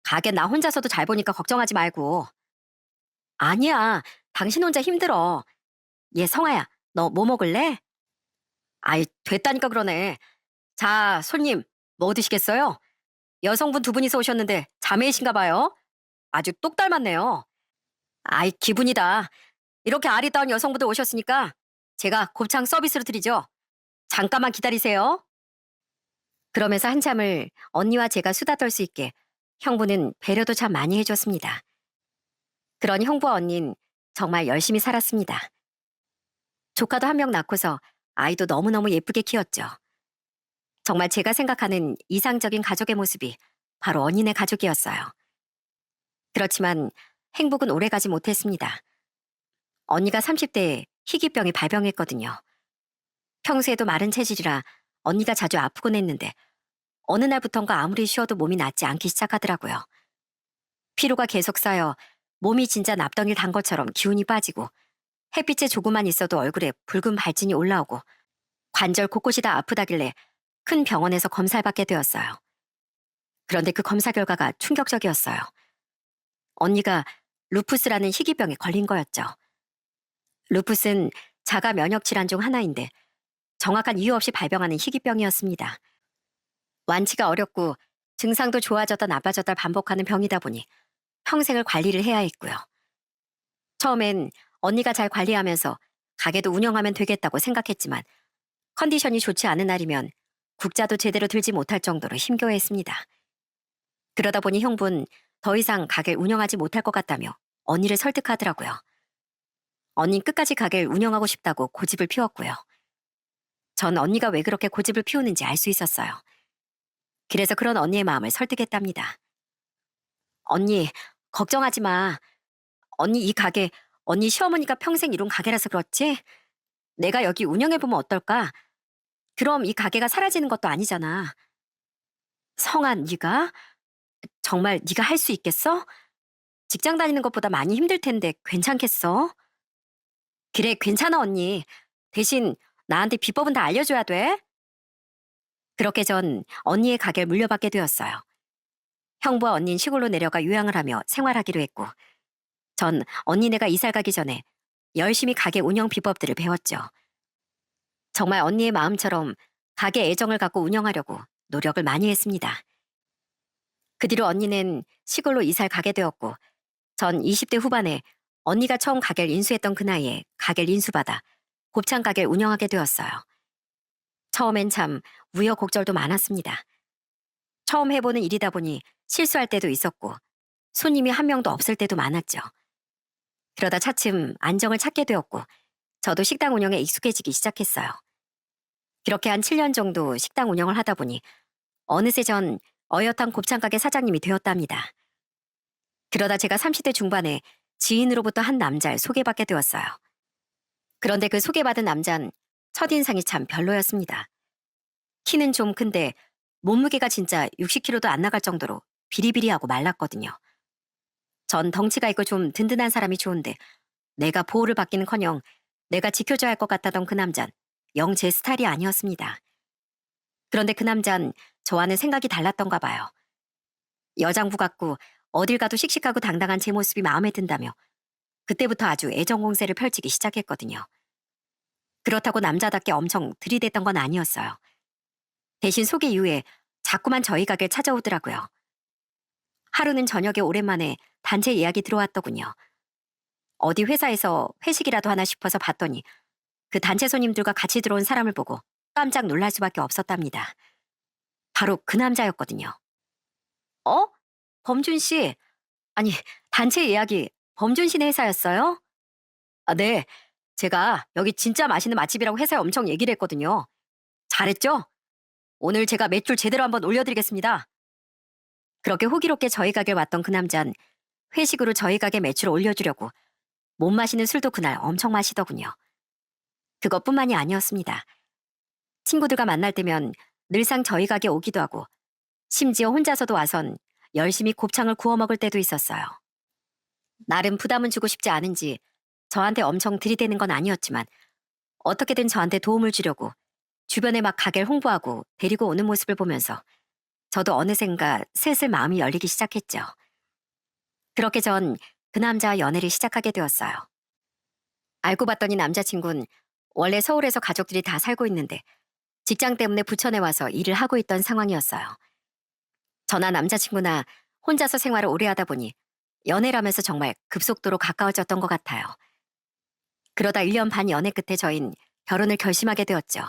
가게 나 혼자서도 잘 보니까 걱정하지 말고. 아니야, 당신 혼자 힘들어. 얘 성아야, 너 뭐 먹을래? 아이, 됐다니까 그러네. 자, 손님, 뭐 드시겠어요? 여성분 두 분이서 오셨는데 자매이신가 봐요. 아주 똑 닮았네요. 아이, 기분이다. 이렇게 아리따운 여성분들 오셨으니까 제가 곱창 서비스로 드리죠. 잠깐만 기다리세요. 그러면서 한참을 언니와 제가 수다 떨 수 있게 형부는 배려도 참 많이 해줬습니다. 그런 형부와 언니는 정말 열심히 살았습니다. 조카도 한 명 낳고서 아이도 너무너무 예쁘게 키웠죠. 정말 제가 생각하는 이상적인 가족의 모습이 바로 언니네 가족이었어요. 그렇지만 행복은 오래가지 못했습니다. 언니가 30대에 희귀병이 발병했거든요. 평소에도 마른 체질이라 언니가 자주 아프곤 했는데 어느 날부턴가 아무리 쉬어도 몸이 낫지 않기 시작하더라고요. 피로가 계속 쌓여 몸이 진짜 납덩이를 단 것처럼 기운이 빠지고 햇빛에 조금만 있어도 얼굴에 붉은 발진이 올라오고 관절 곳곳이 다 아프다길래 큰 병원에서 검사를 받게 되었어요. 그런데 그 검사 결과가 충격적이었어요. 언니가 루푸스라는 희귀병에 걸린 거였죠. 루푸스는 자가 면역 질환 중 하나인데 정확한 이유 없이 발병하는 희귀병이었습니다. 완치가 어렵고 증상도 좋아졌다 나빠졌다 반복하는 병이다 보니 평생을 관리를 해야 했고요. 처음엔 언니가 잘 관리하면서 가게도 운영하면 되겠다고 생각했지만 컨디션이 좋지 않은 날이면 국자도 제대로 들지 못할 정도로 힘겨워했습니다. 그러다 보니 형부는 더 이상 가게를 운영하지 못할 것 같다며 언니를 설득하더라고요. 언니는 끝까지 가게를 운영하고 싶다고 고집을 피웠고요. 전 언니가 왜 그렇게 고집을 피우는지 알 수 있었어요. 그래서 그런 언니의 마음을 설득했답니다. 언니, 걱정하지 마. 언니 이 가게 언니 시어머니가 평생 이룬 가게라서 그렇지? 내가 여기 운영해보면 어떨까? 그럼 이 가게가 사라지는 것도 아니잖아. 성아, 네가? 정말 네가 할 수 있겠어? 직장 다니는 것보다 많이 힘들 텐데 괜찮겠어? 그래, 괜찮아, 언니. 대신 나한테 비법은 다 알려줘야 돼. 그렇게 전 언니의 가게를 물려받게 되었어요. 형부와 언니는 시골로 내려가 요양을 하며 생활하기로 했고, 전 언니네가 이사 가기 전에 열심히 가게 운영 비법들을 배웠죠. 정말 언니의 마음처럼 가게 애정을 갖고 운영하려고 노력을 많이 했습니다. 그 뒤로 언니는 시골로 이사를 가게 되었고, 전 20대 후반에 언니가 처음 가게를 인수했던 그 나이에 가게를 인수받아 곱창 가게를 운영하게 되었어요. 처음엔 참 우여곡절도 많았습니다. 처음 해보는 일이다 보니 실수할 때도 있었고 손님이 한 명도 없을 때도 많았죠. 그러다 차츰 안정을 찾게 되었고 저도 식당 운영에 익숙해지기 시작했어요. 그렇게 한 7년 정도 식당 운영을 하다 보니 어느새 전 어엿한 곱창 가게 사장님이 되었답니다. 그러다 제가 30대 중반에 지인으로부터 한 남자를 소개받게 되었어요. 그런데 그 소개받은 남자는 첫인상이 참 별로였습니다. 키는 좀 큰데 몸무게가 진짜 60kg도 안 나갈 정도로 비리비리하고 말랐거든요. 전 덩치가 있고 좀 든든한 사람이 좋은데 내가 보호를 받기는커녕 내가 지켜줘야 할 것 같다던 그 남잔 영 제 스타일이 아니었습니다. 그런데 그 남잔 저와는 생각이 달랐던가 봐요. 여장부 같고 어딜 가도 씩씩하고 당당한 제 모습이 마음에 든다며 그때부터 아주 애정 공세를 펼치기 시작했거든요. 그렇다고 남자답게 엄청 들이댔던 건 아니었어요. 대신 소개 이후에 자꾸만 저희 가게를 찾아오더라고요. 하루는 저녁에 오랜만에 단체 예약이 들어왔더군요. 어디 회사에서 회식이라도 하나 싶어서 봤더니 그 단체 손님들과 같이 들어온 사람을 보고 깜짝 놀랄 수밖에 없었답니다. 바로 그 남자였거든요. 어? 범준 씨? 아니, 단체 예약이 범준 씨네 회사였어요? 아, 네. 제가 여기 진짜 맛있는 맛집이라고 회사에 엄청 얘기를 했거든요. 잘했죠? 오늘 제가 매출 제대로 한번 올려드리겠습니다. 그렇게 호기롭게 저희 가게를 왔던 그 남잔 회식으로 저희 가게 매출을 올려주려고 못 마시는 술도 그날 엄청 마시더군요. 그것뿐만이 아니었습니다. 친구들과 만날 때면 늘상 저희 가게 오기도 하고 심지어 혼자서도 와선 열심히 곱창을 구워 먹을 때도 있었어요. 나름 부담은 주고 싶지 않은지 저한테 엄청 들이대는 건 아니었지만 어떻게든 저한테 도움을 주려고 주변에 막 가게를 홍보하고 데리고 오는 모습을 보면서 저도 어느샌가 슬슬 마음이 열리기 시작했죠. 그렇게 전 그 남자와 연애를 시작하게 되었어요. 알고 봤더니 남자친구는 원래 서울에서 가족들이 다 살고 있는데 직장 때문에 부천에 와서 일을 하고 있던 상황이었어요. 저나 남자친구나 혼자서 생활을 오래 하다 보니 연애라면서 정말 급속도로 가까워졌던 것 같아요. 그러다 1년 반 연애 끝에 저흰 결혼을 결심하게 되었죠.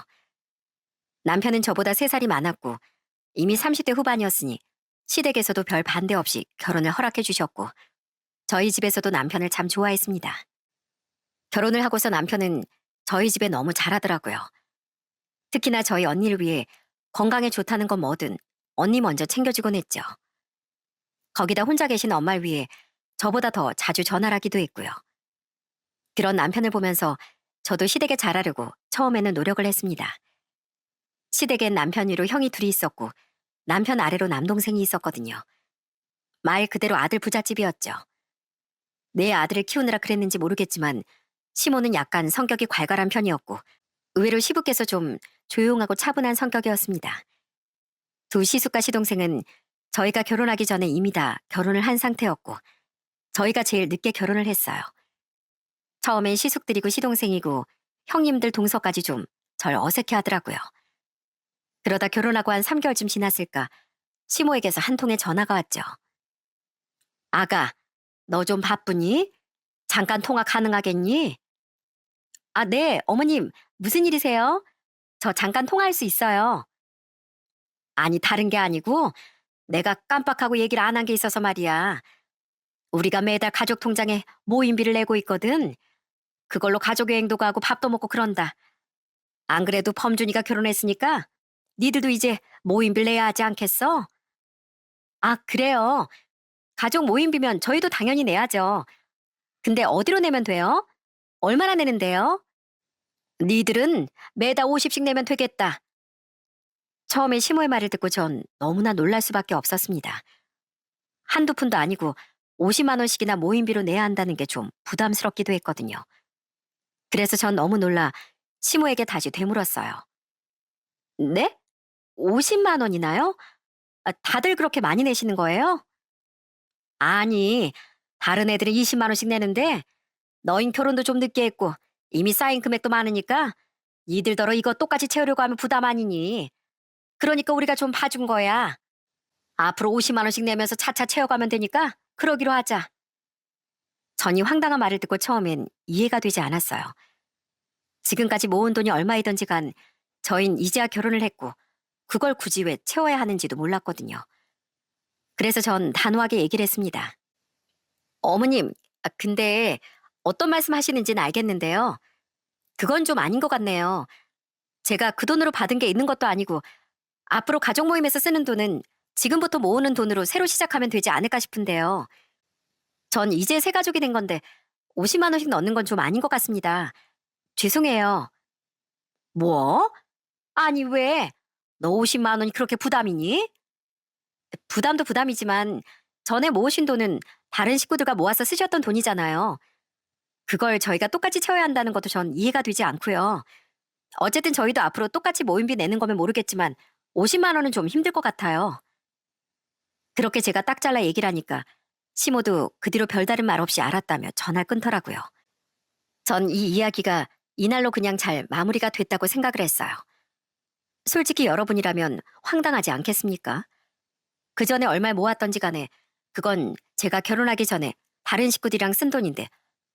남편은 저보다 3살이 많았고 이미 30대 후반이었으니 시댁에서도 별 반대 없이 결혼을 허락해 주셨고 저희 집에서도 남편을 참 좋아했습니다. 결혼을 하고서 남편은 저희 집에 너무 잘하더라고요. 특히나 저희 언니를 위해 건강에 좋다는 건 뭐든 언니 먼저 챙겨주곤 했죠. 거기다 혼자 계신 엄마를 위해 저보다 더 자주 전화를 하기도 했고요. 그런 남편을 보면서 저도 시댁에 잘하려고 처음에는 노력을 했습니다. 시댁엔 남편 위로 형이 둘이 있었고 남편 아래로 남동생이 있었거든요. 말 그대로 아들 부잣집이었죠. 내 아들을 키우느라 그랬는지 모르겠지만 시모는 약간 성격이 괄괄한 편이었고 의외로 시부께서 좀 조용하고 차분한 성격이었습니다. 두 시숙과 시동생은 저희가 결혼하기 전에 이미 다 결혼을 한 상태였고 저희가 제일 늦게 결혼을 했어요. 처음엔 시숙들이고 시동생이고 형님들 동서까지 좀 절 어색해 하더라고요. 그러다 결혼하고 한 3개월쯤 지났을까 시모에게서 한 통의 전화가 왔죠. 아가, 너 좀 바쁘니? 잠깐 통화 가능하겠니? 아, 네, 어머님, 무슨 일이세요? 저 잠깐 통화할 수 있어요. 아니, 다른 게 아니고 내가 깜빡하고 얘기를 안 한 게 있어서 말이야. 우리가 매달 가족 통장에 모임비를 내고 있거든. 그걸로 가족 여행도 가고 밥도 먹고 그런다. 안 그래도 범준이가 결혼했으니까 니들도 이제 모임비를 내야 하지 않겠어? 아, 그래요. 가족 모임비면 저희도 당연히 내야죠. 근데 어디로 내면 돼요? 얼마나 내는데요? 니들은 매달 50씩 내면 되겠다. 처음에 시모의 말을 듣고 전 너무나 놀랄 수밖에 없었습니다. 한두 푼도 아니고 50만 원씩이나 모임비로 내야 한다는 게 좀 부담스럽기도 했거든요. 그래서 전 너무 놀라 시모에게 다시 되물었어요. 네? 50만 원이나요? 아, 다들 그렇게 많이 내시는 거예요? 아니, 다른 애들은 20만 원씩 내는데 너흰 결혼도 좀 늦게 했고 이미 쌓인 금액도 많으니까 니들더러 이거 똑같이 채우려고 하면 부담 아니니. 그러니까 우리가 좀 봐준 거야. 앞으로 50만 원씩 내면서 차차 채워가면 되니까 그러기로 하자. 전이 황당한 말을 듣고 처음엔 이해가 되지 않았어요. 지금까지 모은 돈이 얼마이던지 간 저흰 이제야 결혼을 했고 그걸 굳이 왜 채워야 하는지도 몰랐거든요. 그래서 전 단호하게 얘기를 했습니다. 어머님, 근데 어떤 말씀 하시는지는 알겠는데요. 그건 좀 아닌 것 같네요. 제가 그 돈으로 받은 게 있는 것도 아니고 앞으로 가족 모임에서 쓰는 돈은 지금부터 모으는 돈으로 새로 시작하면 되지 않을까 싶은데요. 전 이제 새 가족이 된 건데 50만 원씩 넣는 건 좀 아닌 것 같습니다. 죄송해요. 뭐? 아니 왜? 너 50만 원이 그렇게 부담이니? 부담도 부담이지만 전에 모으신 돈은 다른 식구들과 모아서 쓰셨던 돈이잖아요. 그걸 저희가 똑같이 채워야 한다는 것도 전 이해가 되지 않고요. 어쨌든 저희도 앞으로 똑같이 모임비 내는 거면 모르겠지만 50만 원은 좀 힘들 것 같아요. 그렇게 제가 딱 잘라 얘기를 하니까 시모도 그 뒤로 별다른 말 없이 알았다며 전화를 끊더라고요. 전 이 이야기가 이날로 그냥 잘 마무리가 됐다고 생각을 했어요. 솔직히 여러분이라면 황당하지 않겠습니까? 그 전에 얼마 모았던지 간에 그건 제가 결혼하기 전에 다른 식구들이랑 쓴 돈인데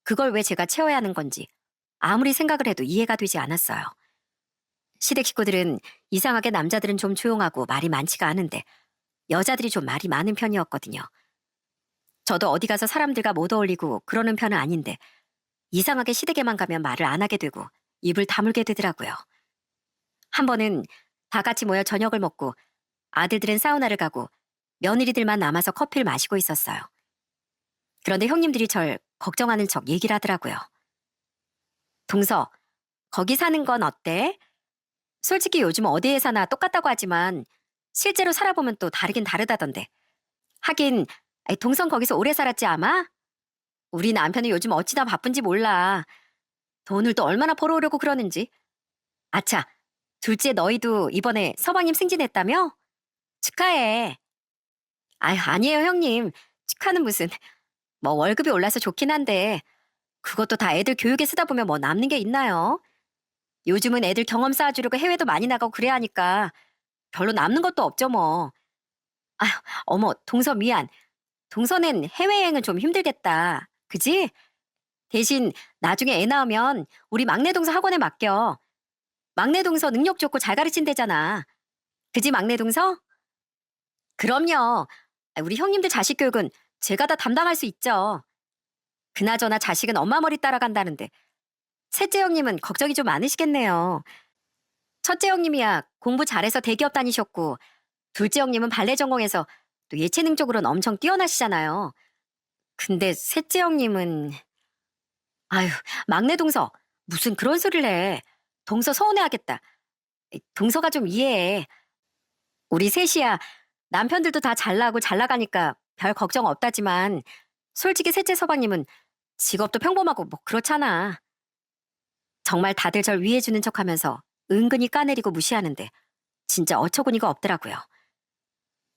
그걸 왜 제가 채워야 하는 건지 아무리 생각을 해도 이해가 되지 않았어요. 시댁 식구들은 이상하게 남자들은 좀 조용하고 말이 많지가 않은데 여자들이 좀 말이 많은 편이었거든요. 저도 어디 가서 사람들과 못 어울리고 그러는 편은 아닌데 이상하게 시댁에만 가면 말을 안 하게 되고 입을 다물게 되더라고요. 한 번은 다 같이 모여 저녁을 먹고 아들들은 사우나를 가고 며느리들만 남아서 커피를 마시고 있었어요. 그런데 형님들이 절 걱정하는 척 얘기를 하더라고요. 동서, 거기 사는 건 어때? 솔직히 요즘 어디에 사나 똑같다고 하지만 실제로 살아보면 또 다르긴 다르다던데. 하긴 동선 거기서 오래 살았지 아마? 우리 남편은 요즘 어찌나 바쁜지 몰라. 돈을 또 얼마나 벌어오려고 그러는지. 아차, 둘째 너희도 이번에 서방님 승진했다며? 축하해. 아유, 아니에요 형님. 축하는 무슨. 뭐 월급이 올라서 좋긴 한데 그것도 다 애들 교육에 쓰다 보면 뭐 남는 게 있나요? 요즘은 애들 경험 쌓아주려고 해외도 많이 나가고 그래야 하니까 별로 남는 것도 없죠 뭐. 아휴, 어머, 동서 미안. 동서는 해외여행은 좀 힘들겠다. 그지? 대신 나중에 애 낳으면 우리 막내 동서 학원에 맡겨. 막내 동서 능력 좋고 잘 가르친대잖아. 그지 막내 동서? 그럼요. 우리 형님들 자식 교육은 제가 다 담당할 수 있죠. 그나저나 자식은 엄마 머리 따라간다는데 셋째 형님은 걱정이 좀 많으시겠네요. 첫째 형님이야 공부 잘해서 대기업 다니셨고 둘째 형님은 발레 전공해서 또 예체능 쪽으로는 엄청 뛰어나시잖아요. 근데 셋째 형님은 아유, 막내 동서 무슨 그런 소리를 해. 동서 서운해하겠다. 동서가 좀 이해해. 우리 셋이야 남편들도 다 잘나고 잘 나가니까 별 걱정 없다지만 솔직히 셋째 서방님은 직업도 평범하고 뭐 그렇잖아. 정말 다들 절 위해주는 척하면서 은근히 까내리고 무시하는데 진짜 어처구니가 없더라고요.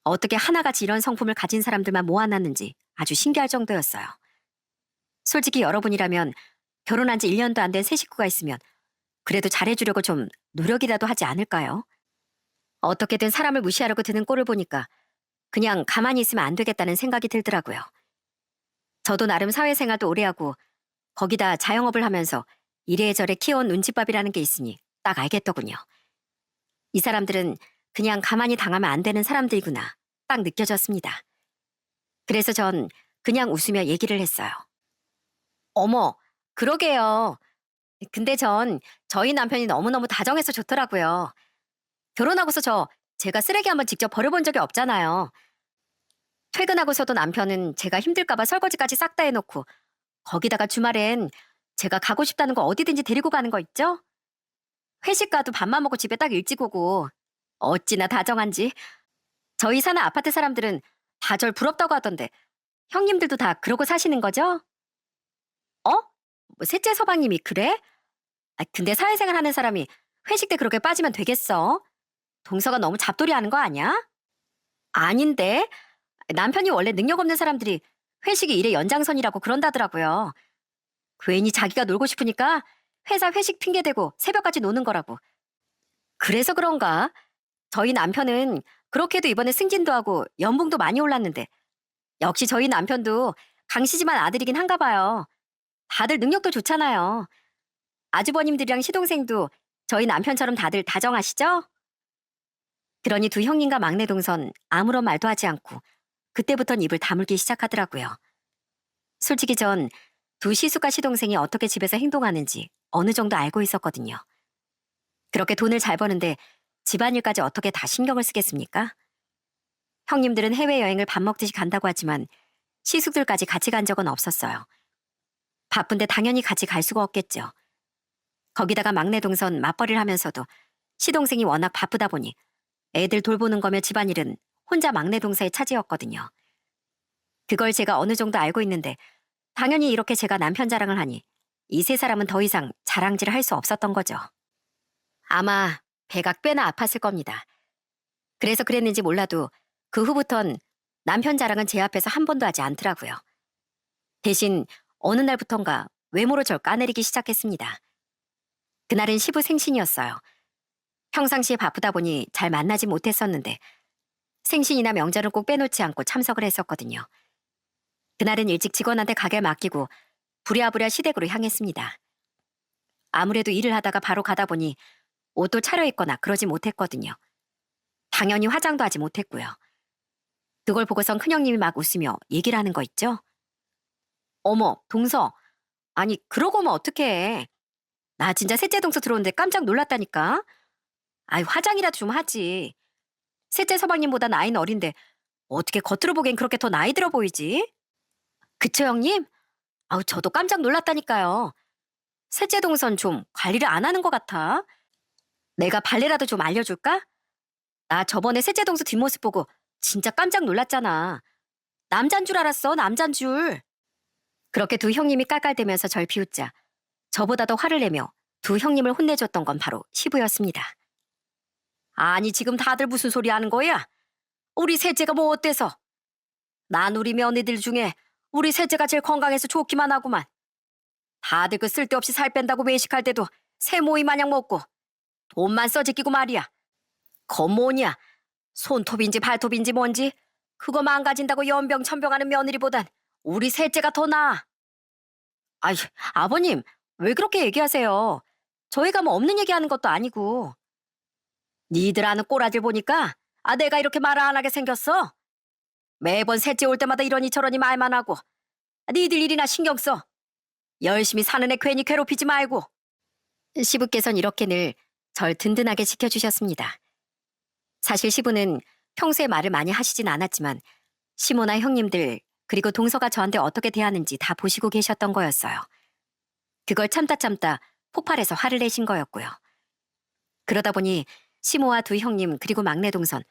어떻게 하나같이 이런 성품을 가진 사람들만 모아놨는지 아주 신기할 정도였어요. 솔직히 여러분이라면 결혼한 지 1년도 안 된 새 식구가 있으면 그래도 잘해주려고 좀 노력이라도 하지 않을까요? 어떻게든 사람을 무시하려고 드는 꼴을 보니까 그냥 가만히 있으면 안 되겠다는 생각이 들더라고요. 저도 나름 사회생활도 오래 하고 거기다 자영업을 하면서 이래저래 키워온 눈칫밥이라는 게 있으니 딱 알겠더군요. 이 사람들은 그냥 가만히 당하면 안 되는 사람들이구나 딱 느껴졌습니다. 그래서 전 그냥 웃으며 얘기를 했어요. 어머, 그러게요. 근데 전 저희 남편이 너무너무 다정해서 좋더라고요. 결혼하고서 제가 쓰레기 한번 직접 버려본 적이 없잖아요. 퇴근하고서도 남편은 제가 힘들까봐 설거지까지 싹 다 해놓고 거기다가 주말엔 제가 가고 싶다는 거 어디든지 데리고 가는 거 있죠? 회식 가도 밥만 먹고 집에 딱 일찍 오고 어찌나 다정한지. 저희 사는 아파트 사람들은 다 절 부럽다고 하던데 형님들도 다 그러고 사시는 거죠? 어? 뭐 셋째 서방님이 그래? 근데 사회생활 하는 사람이 회식 때 그렇게 빠지면 되겠어? 동서가 너무 잡돌이 하는 거 아니야? 아닌데. 남편이 원래 능력 없는 사람들이 회식이 일의 연장선이라고 그런다더라고요. 괜히 자기가 놀고 싶으니까 회사 회식 핑계대고 새벽까지 노는 거라고. 그래서 그런가? 저희 남편은 그렇게도 이번에 승진도 하고 연봉도 많이 올랐는데 역시 저희 남편도 강씨지만 아들이긴 한가 봐요. 다들 능력도 좋잖아요. 아주버님들이랑 시동생도 저희 남편처럼 다들 다정하시죠? 그러니 두 형님과 막내 동선 아무런 말도 하지 않고 그때부턴 입을 다물기 시작하더라고요. 솔직히 전 두 시숙과 시동생이 어떻게 집에서 행동하는지 어느 정도 알고 있었거든요. 그렇게 돈을 잘 버는데 집안일까지 어떻게 다 신경을 쓰겠습니까? 형님들은 해외여행을 밥 먹듯이 간다고 하지만 시숙들까지 같이 간 적은 없었어요. 바쁜데 당연히 같이 갈 수가 없겠죠. 거기다가 막내 동선 맞벌이를 하면서도 시동생이 워낙 바쁘다 보니 애들 돌보는 거며 집안일은 혼자 막내 동서의 차지였거든요. 그걸 제가 어느 정도 알고 있는데 당연히 이렇게 제가 남편 자랑을 하니 이 세 사람은 더 이상 자랑질을 할 수 없었던 거죠. 아마 배가 꽤나 아팠을 겁니다. 그래서 그랬는지 몰라도 그 후부턴 남편 자랑은 제 앞에서 한 번도 하지 않더라고요. 대신 어느 날부턴가 외모로 절 까내리기 시작했습니다. 그날은 시부 생신이었어요. 평상시에 바쁘다 보니 잘 만나지 못했었는데 생신이나 명절은 꼭 빼놓지 않고 참석을 했었거든요. 그날은 일찍 직원한테 가게를 맡기고 부랴부랴 시댁으로 향했습니다. 아무래도 일을 하다가 바로 가다 보니 옷도 차려입거나 그러지 못했거든요. 당연히 화장도 하지 못했고요. 그걸 보고선 큰형님이 막 웃으며 얘기를 하는 거 있죠? 어머, 동서. 아니, 그러고 오면 어떡해. 나 진짜 셋째 동서 들어오는데 깜짝 놀랐다니까. 아이, 화장이라도 좀 하지. 셋째 서방님보다 나이는 어린데 어떻게 겉으로 보기엔 그렇게 더 나이 들어 보이지? 그쵸, 형님? 아우, 저도 깜짝 놀랐다니까요. 셋째 동선 좀 관리를 안 하는 것 같아. 내가 발레라도 좀 알려줄까? 나 저번에 셋째 동서 뒷모습 보고 진짜 깜짝 놀랐잖아. 남잔 줄 알았어, 남잔 줄. 그렇게 두 형님이 깔깔대면서 절 비웃자 저보다 더 화를 내며 두 형님을 혼내줬던 건 바로 시부였습니다. 아니, 지금 다들 무슨 소리 하는 거야? 우리 셋째가 뭐 어때서? 난 우리 며느리들 중에 우리 셋째가 제일 건강해서 좋기만 하구만. 다들 그 쓸데없이 살 뺀다고 외식할 때도 새모이 마냥 먹고 돈만 써지끼고 말이야. 거 뭐냐? 손톱인지 발톱인지 뭔지 그거 망가진다고 연병 천병하는 며느리보단 우리 셋째가 더 나아. 아이, 아버님, 왜 그렇게 얘기하세요? 저희가 뭐 없는 얘기하는 것도 아니고. 니들 아는 꼬라지를 보니까 내가 이렇게 말 안 하게 생겼어? 매번 셋째 올 때마다 이러니 저러니 말만 하고 니들 일이나 신경 써. 열심히 사는 애 괜히 괴롭히지 말고. 시부께선 이렇게 늘 절 든든하게 지켜주셨습니다. 사실 시부는 평소에 말을 많이 하시진 않았지만 시모나 형님들 그리고 동서가 저한테 어떻게 대하는지 다 보시고 계셨던 거였어요. 그걸 참다 폭발해서 화를 내신 거였고요. 그러다 보니 시모와 두 형님 그리고 막내 동선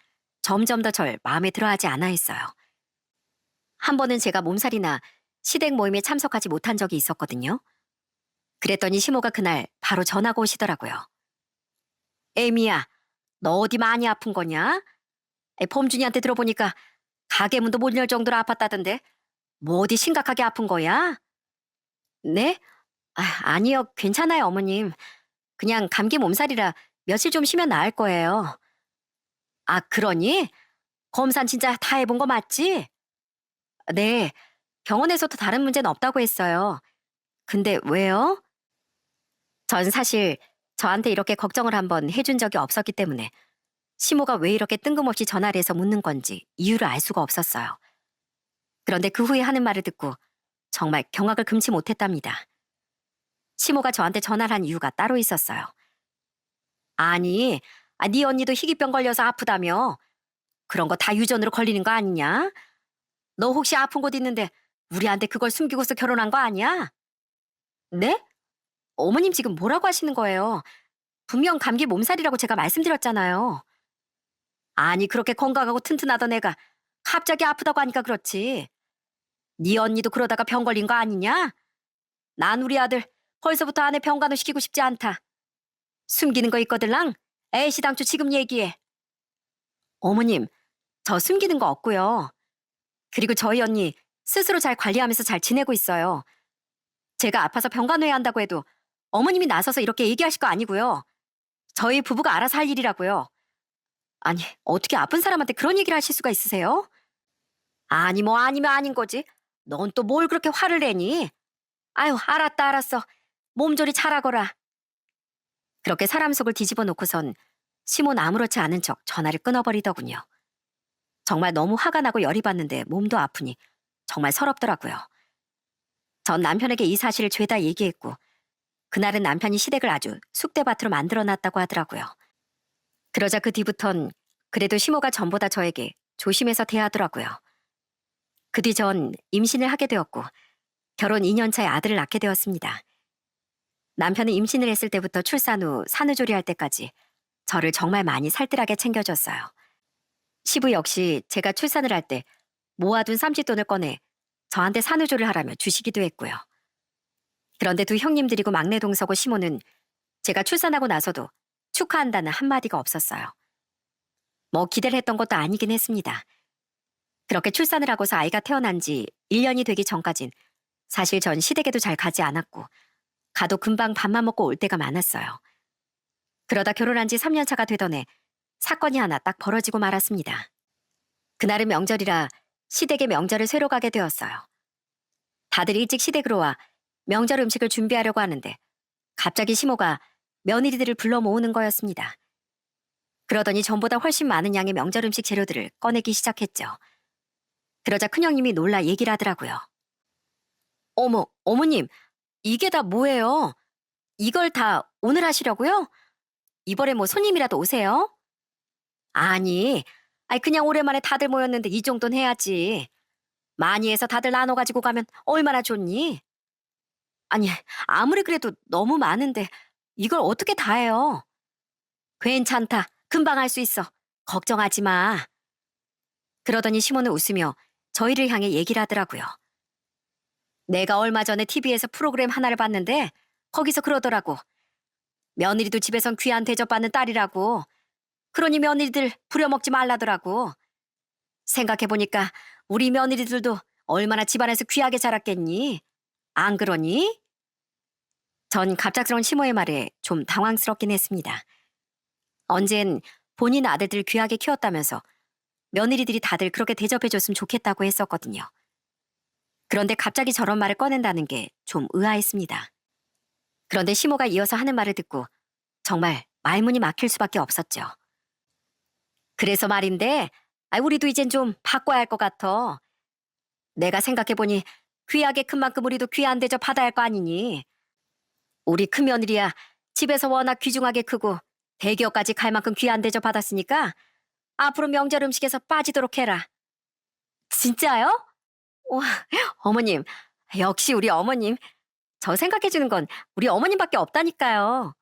점점 더 절 마음에 들어하지 않아 했어요. 한 번은 제가 몸살이나 시댁 모임에 참석하지 못한 적이 있었거든요. 그랬더니 시모가 그날 바로 전화가 오시더라고요. 에미야, 너 어디 많이 아픈 거냐? 범준이한테 들어보니까 가게 문도 못 열 정도로 아팠다던데 뭐 어디 심각하게 아픈 거야? 네? 아니요, 괜찮아요, 어머님. 그냥 감기 몸살이라 며칠 좀 쉬면 나을 거예요. 그러니? 검사는 진짜 다 해본 거 맞지? 네, 병원에서도 다른 문제는 없다고 했어요. 근데 왜요? 전 사실 저한테 이렇게 걱정을 한번 해준 적이 없었기 때문에 시모가 왜 이렇게 뜬금없이 전화를 해서 묻는 건지 이유를 알 수가 없었어요. 그런데 그 후에 하는 말을 듣고 정말 경악을 금치 못했답니다. 시모가 저한테 전화를 한 이유가 따로 있었어요. 아니, 네 언니도 희귀병 걸려서 아프다며. 그런 거 다 유전으로 걸리는 거 아니냐? 너 혹시 아픈 곳 있는데 우리한테 그걸 숨기고서 결혼한 거 아니야? 네? 어머님 지금 뭐라고 하시는 거예요? 분명 감기 몸살이라고 제가 말씀드렸잖아요. 아니, 그렇게 건강하고 튼튼하던 애가 갑자기 아프다고 하니까 그렇지. 네 언니도 그러다가 병 걸린 거 아니냐? 난 우리 아들 벌써부터 안에 병간호 시키고 싶지 않다. 숨기는 거 있거들랑 애시당초 지금 얘기해. 어머님, 저 숨기는 거 없고요. 그리고 저희 언니 스스로 잘 관리하면서 잘 지내고 있어요. 제가 아파서 병간호해야 한다고 해도 어머님이 나서서 이렇게 얘기하실 거 아니고요. 저희 부부가 알아서 할 일이라고요. 아니, 어떻게 아픈 사람한테 그런 얘기를 하실 수가 있으세요? 아니, 뭐 아니면 아닌 거지. 넌 또 뭘 그렇게 화를 내니? 아유, 알았다, 알았어. 몸조리 잘하거라. 그렇게 사람 속을 뒤집어 놓고선 시몬 아무렇지 않은 척 전화를 끊어버리더군요. 정말 너무 화가 나고 열이 받는데 몸도 아프니 정말 서럽더라고요. 전 남편에게 이 사실을 죄다 얘기했고 그날은 남편이 시댁을 아주 쑥대밭으로 만들어놨다고 하더라고요. 그러자 그 뒤부턴 그래도 시모가 전보다 저에게 조심해서 대하더라고요. 그 뒤 전 임신을 하게 되었고 결혼 2년 차에 아들을 낳게 되었습니다. 남편은 임신을 했을 때부터 출산 후 산후조리할 때까지 저를 정말 많이 살뜰하게 챙겨줬어요. 시부 역시 제가 출산을 할 때 모아둔 쌈짓돈을 꺼내 저한테 산후조리를 하라며 주시기도 했고요. 그런데 두 형님들이고 막내 동서고 시모는 제가 출산하고 나서도 축하한다는 한마디가 없었어요. 뭐 기대를 했던 것도 아니긴 했습니다. 그렇게 출산을 하고서 아이가 태어난 지 1년이 되기 전까진 사실 전 시댁에도 잘 가지 않았고 가도 금방 밥만 먹고 올 때가 많았어요. 그러다 결혼한 지 3년 차가 되던 해 사건이 하나 딱 벌어지고 말았습니다. 그날은 명절이라 시댁에 명절을 쇠러 가게 되었어요. 다들 일찍 시댁으로 와 명절 음식을 준비하려고 하는데 갑자기 시모가 며느리들을 불러 모으는 거였습니다. 그러더니 전보다 훨씬 많은 양의 명절 음식 재료들을 꺼내기 시작했죠. 그러자 큰형님이 놀라 얘기를 하더라고요. 어머, 어머님, 이게 다 뭐예요? 이걸 다 오늘 하시려고요? 이번에 뭐 손님이라도 오세요? 아니, 그냥 오랜만에 다들 모였는데 이 정도는 해야지. 많이 해서 다들 나눠 가지고 가면 얼마나 좋니? 아니, 아무리 그래도 너무 많은데 이걸 어떻게 다 해요? 괜찮다. 금방 할 수 있어. 걱정하지 마. 그러더니 시몬은 웃으며 저희를 향해 얘기를 하더라고요. 내가 얼마 전에 TV에서 프로그램 하나를 봤는데 거기서 그러더라고. 며느리도 집에선 귀한 대접받는 딸이라고. 그러니 며느리들 부려먹지 말라더라고. 생각해보니까 우리 며느리들도 얼마나 집안에서 귀하게 자랐겠니? 안 그러니? 전 갑작스러운 시모의 말에 좀 당황스럽긴 했습니다. 언젠 본인 아들들 귀하게 키웠다면서 며느리들이 다들 그렇게 대접해줬으면 좋겠다고 했었거든요. 그런데 갑자기 저런 말을 꺼낸다는 게 좀 의아했습니다. 그런데 시모가 이어서 하는 말을 듣고 정말 말문이 막힐 수밖에 없었죠. 그래서 말인데 우리도 이젠 좀 바꿔야 할 것 같아. 내가 생각해보니 귀하게 큰 만큼 우리도 귀한 대접 받아야 할 거 아니니. 우리 큰며느리야 집에서 워낙 귀중하게 크고 대기업까지 갈 만큼 귀한 대접 받았으니까 앞으로 명절 음식에서 빠지도록 해라. 진짜요? 와, 어머님, 역시 우리 어머님. 저 생각해주는 건 우리 어머님밖에 없다니까요.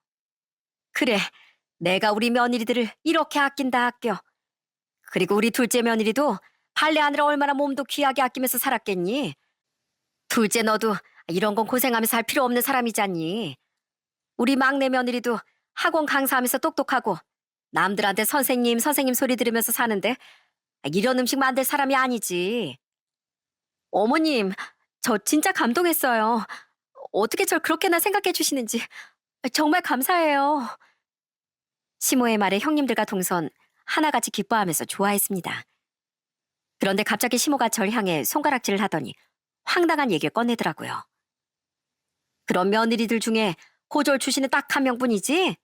그래, 내가 우리 며느리들을 이렇게 아낀다 아껴. 그리고 우리 둘째 며느리도 발레하느라 얼마나 몸도 귀하게 아끼면서 살았겠니? 둘째 너도 이런 건 고생하면서 할 필요 없는 사람이잖니. 우리 막내 며느리도 학원 강사하면서 똑똑하고 남들한테 선생님 선생님 소리 들으면서 사는데 이런 음식 만들 사람이 아니지. 어머님, 저 진짜 감동했어요. 어떻게 절 그렇게나 생각해 주시는지 정말 감사해요. 시모의 말에 형님들과 동선 하나같이 기뻐하면서 좋아했습니다. 그런데 갑자기 시모가 절 향해 손가락질을 하더니 황당한 얘기를 꺼내더라고요. 그런 며느리들 중에 고졸 출신은 딱 한 명뿐이지?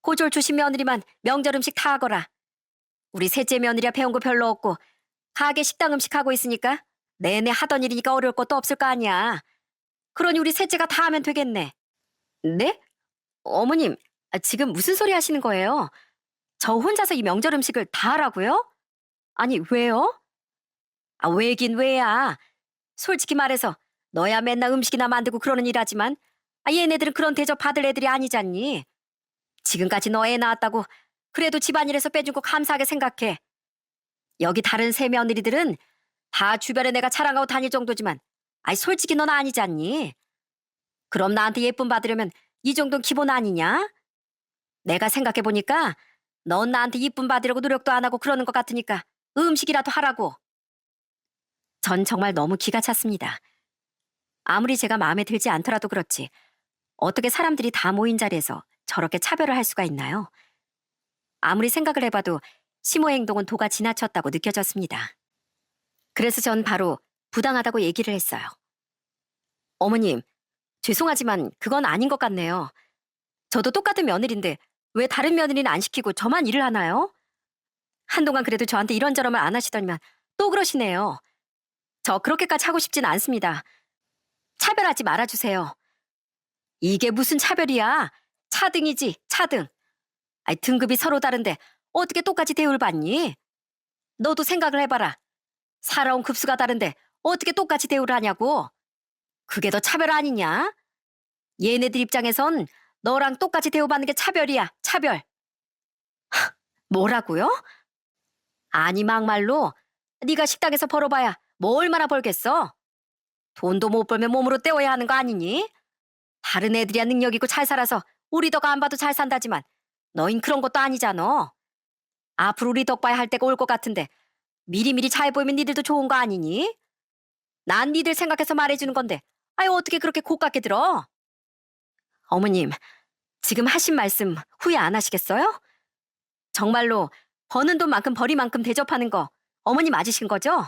고졸 출신 며느리만 명절 음식 다 하거라. 우리 셋째 며느리야 배운 거 별로 없고 가게 식당 음식 하고 있으니까 내내 하던 일이니까 어려울 것도 없을 거 아니야. 그러니 우리 셋째가 다 하면 되겠네. 네? 어머님, 지금 무슨 소리 하시는 거예요? 저 혼자서 이 명절 음식을 다 하라고요? 아니, 왜요? 왜긴 왜야. 솔직히 말해서 너야 맨날 음식이나 만들고 그러는 일 하지만 얘네들은 그런 대접 받을 애들이 아니잖니. 지금까지 너 애 낳았다고 그래도 집안일에서 빼준 거 감사하게 생각해. 여기 다른 세 며느리들은 다 주변에 내가 자랑하고 다닐 정도지만 솔직히 넌 아니잖니. 그럼 나한테 예쁨 받으려면 이 정도는 기본 아니냐? 내가 생각해보니까 넌 나한테 이쁨 받으려고 노력도 안 하고 그러는 것 같으니까 음식이라도 하라고. 전 정말 너무 기가 찼습니다. 아무리 제가 마음에 들지 않더라도 그렇지 어떻게 사람들이 다 모인 자리에서 저렇게 차별을 할 수가 있나요? 아무리 생각을 해봐도 시모의 행동은 도가 지나쳤다고 느껴졌습니다. 그래서 전 바로 부당하다고 얘기를 했어요. 어머님, 죄송하지만 그건 아닌 것 같네요. 저도 똑같은 며느리인데 왜 다른 며느리는 안 시키고 저만 일을 하나요? 한동안 그래도 저한테 이런저런 말 안 하시더니만 또 그러시네요. 저 그렇게까지 하고 싶진 않습니다. 차별하지 말아주세요. 이게 무슨 차별이야? 차등이지, 차등. 등급이 서로 다른데 어떻게 똑같이 대우를 받니? 너도 생각을 해봐라. 살아온 급수가 다른데 어떻게 똑같이 대우를 하냐고. 그게 더 차별 아니냐? 얘네들 입장에선 너랑 똑같이 대우받는 게 차별이야, 차별. 뭐라고요? 아니 막말로 네가 식당에서 벌어봐야 뭐 얼마나 벌겠어? 돈도 못 벌면 몸으로 때워야 하는 거 아니니? 다른 애들이야 능력 있고 잘 살아서 우리 덕 안 봐도 잘 산다지만 너흰 그런 것도 아니잖아. 앞으로 우리 덕 봐야 할 때가 올 것 같은데 미리미리 잘 보이면 니들도 좋은 거 아니니? 난 니들 생각해서 말해주는 건데 어떻게 그렇게 고깝게 들어? 어머님, 지금 하신 말씀 후회 안 하시겠어요? 정말로 버는 돈만큼 벌이만큼 대접하는 거 어머니 맞으신 거죠?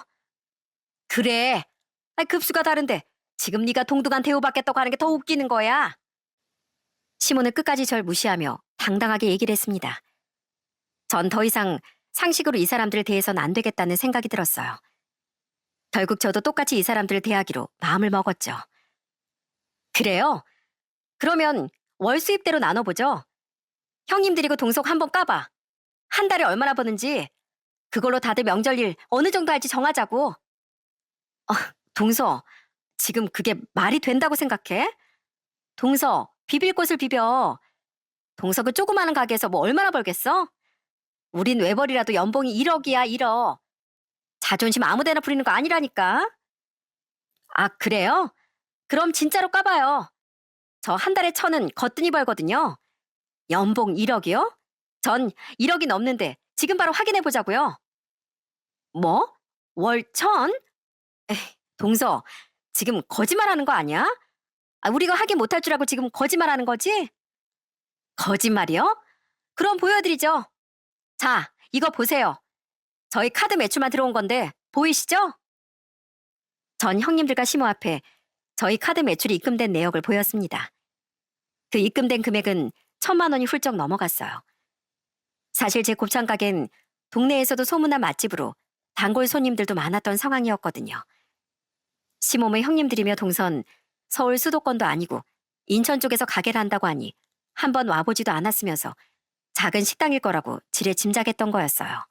그래. 급수가 다른데 지금 네가 동등한 대우받겠다고 하는 게 더 웃기는 거야. 시몬은 끝까지 절 무시하며 당당하게 얘기를 했습니다. 전 더 이상 상식으로 이 사람들을 대해서는 안 되겠다는 생각이 들었어요. 결국 저도 똑같이 이 사람들을 대하기로 마음을 먹었죠. 그래요? 그러면 월 수입대로 나눠보죠. 형님들이고 동석 한번 까봐. 한 달에 얼마나 버는지 그걸로 다들 명절일 어느 정도 할지 정하자고. 동서, 지금 그게 말이 된다고 생각해? 동서, 비빌 곳을 비벼. 동서 그 조그마한 가게에서 뭐 얼마나 벌겠어? 우린 외벌이라도 연봉이 1억이야, 1억. 자존심 아무데나 부리는 거 아니라니까. 그래요? 그럼 진짜로 까봐요. 저 한 달에 1,000은 거뜬히 벌거든요. 연봉 1억이요? 전 1억이 넘는데 지금 바로 확인해 보자고요. 뭐? 월 1,000? 동서, 지금 거짓말하는 거 아니야? 우리가 확인 못할 줄 알고 지금 거짓말하는 거지? 거짓말이요? 그럼 보여드리죠. 자, 이거 보세요. 저희 카드 매출만 들어온 건데 보이시죠? 전 형님들과 시모 앞에 저희 카드 매출이 입금된 내역을 보였습니다. 그 입금된 금액은 1,000만 원이 훌쩍 넘어갔어요. 사실 제 곱창 가게는 동네에서도 소문난 맛집으로 단골 손님들도 많았던 상황이었거든요. 시모의 형님들이며 동선 서울 수도권도 아니고 인천 쪽에서 가게를 한다고 하니 한번 와보지도 않았으면서 작은 식당일 거라고 지레 짐작했던 거였어요.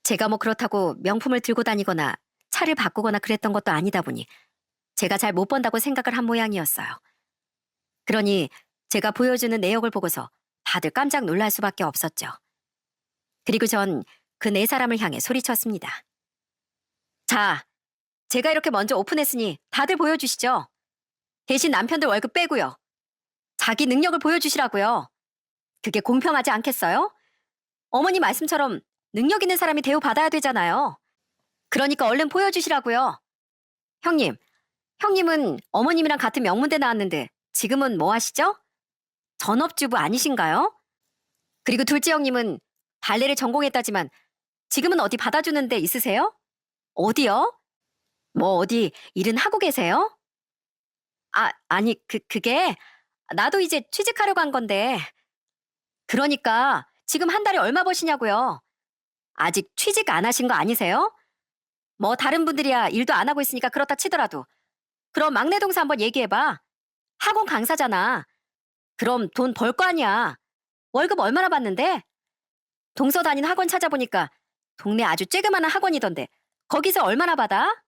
제가 뭐 그렇다고 명품을 들고 다니거나 차를 바꾸거나 그랬던 것도 아니다 보니 제가 잘 못 번다고 생각을 한 모양이었어요. 그러니 제가 보여주는 내역을 보고서 다들 깜짝 놀랄 수밖에 없었죠. 그리고 전 그 네 사람을 향해 소리쳤습니다. 자, 제가 이렇게 먼저 오픈했으니 다들 보여주시죠. 대신 남편들 월급 빼고요. 자기 능력을 보여주시라고요. 그게 공평하지 않겠어요? 어머니 말씀처럼 능력 있는 사람이 대우받아야 되잖아요. 그러니까 얼른 보여주시라고요. 형님은 어머님이랑 같은 명문대 나왔는데 지금은 뭐 하시죠? 전업주부 아니신가요? 그리고 둘째 형님은 발레를 전공했다지만 지금은 어디 받아주는 데 있으세요? 어디요? 뭐 어디 일은 하고 계세요? 아니 그게 나도 이제 취직하려고 한 건데 그러니까 지금 한 달에 얼마 버시냐고요. 아직 취직 안 하신 거 아니세요? 뭐 다른 분들이야 일도 안 하고 있으니까 그렇다 치더라도 그럼 막내 동생 한번 얘기해봐. 학원 강사잖아. 그럼 돈 벌 거 아니야. 월급 얼마나 받는데? 동서 다닌 학원 찾아보니까 동네 아주 쬐그마한 학원이던데 거기서 얼마나 받아?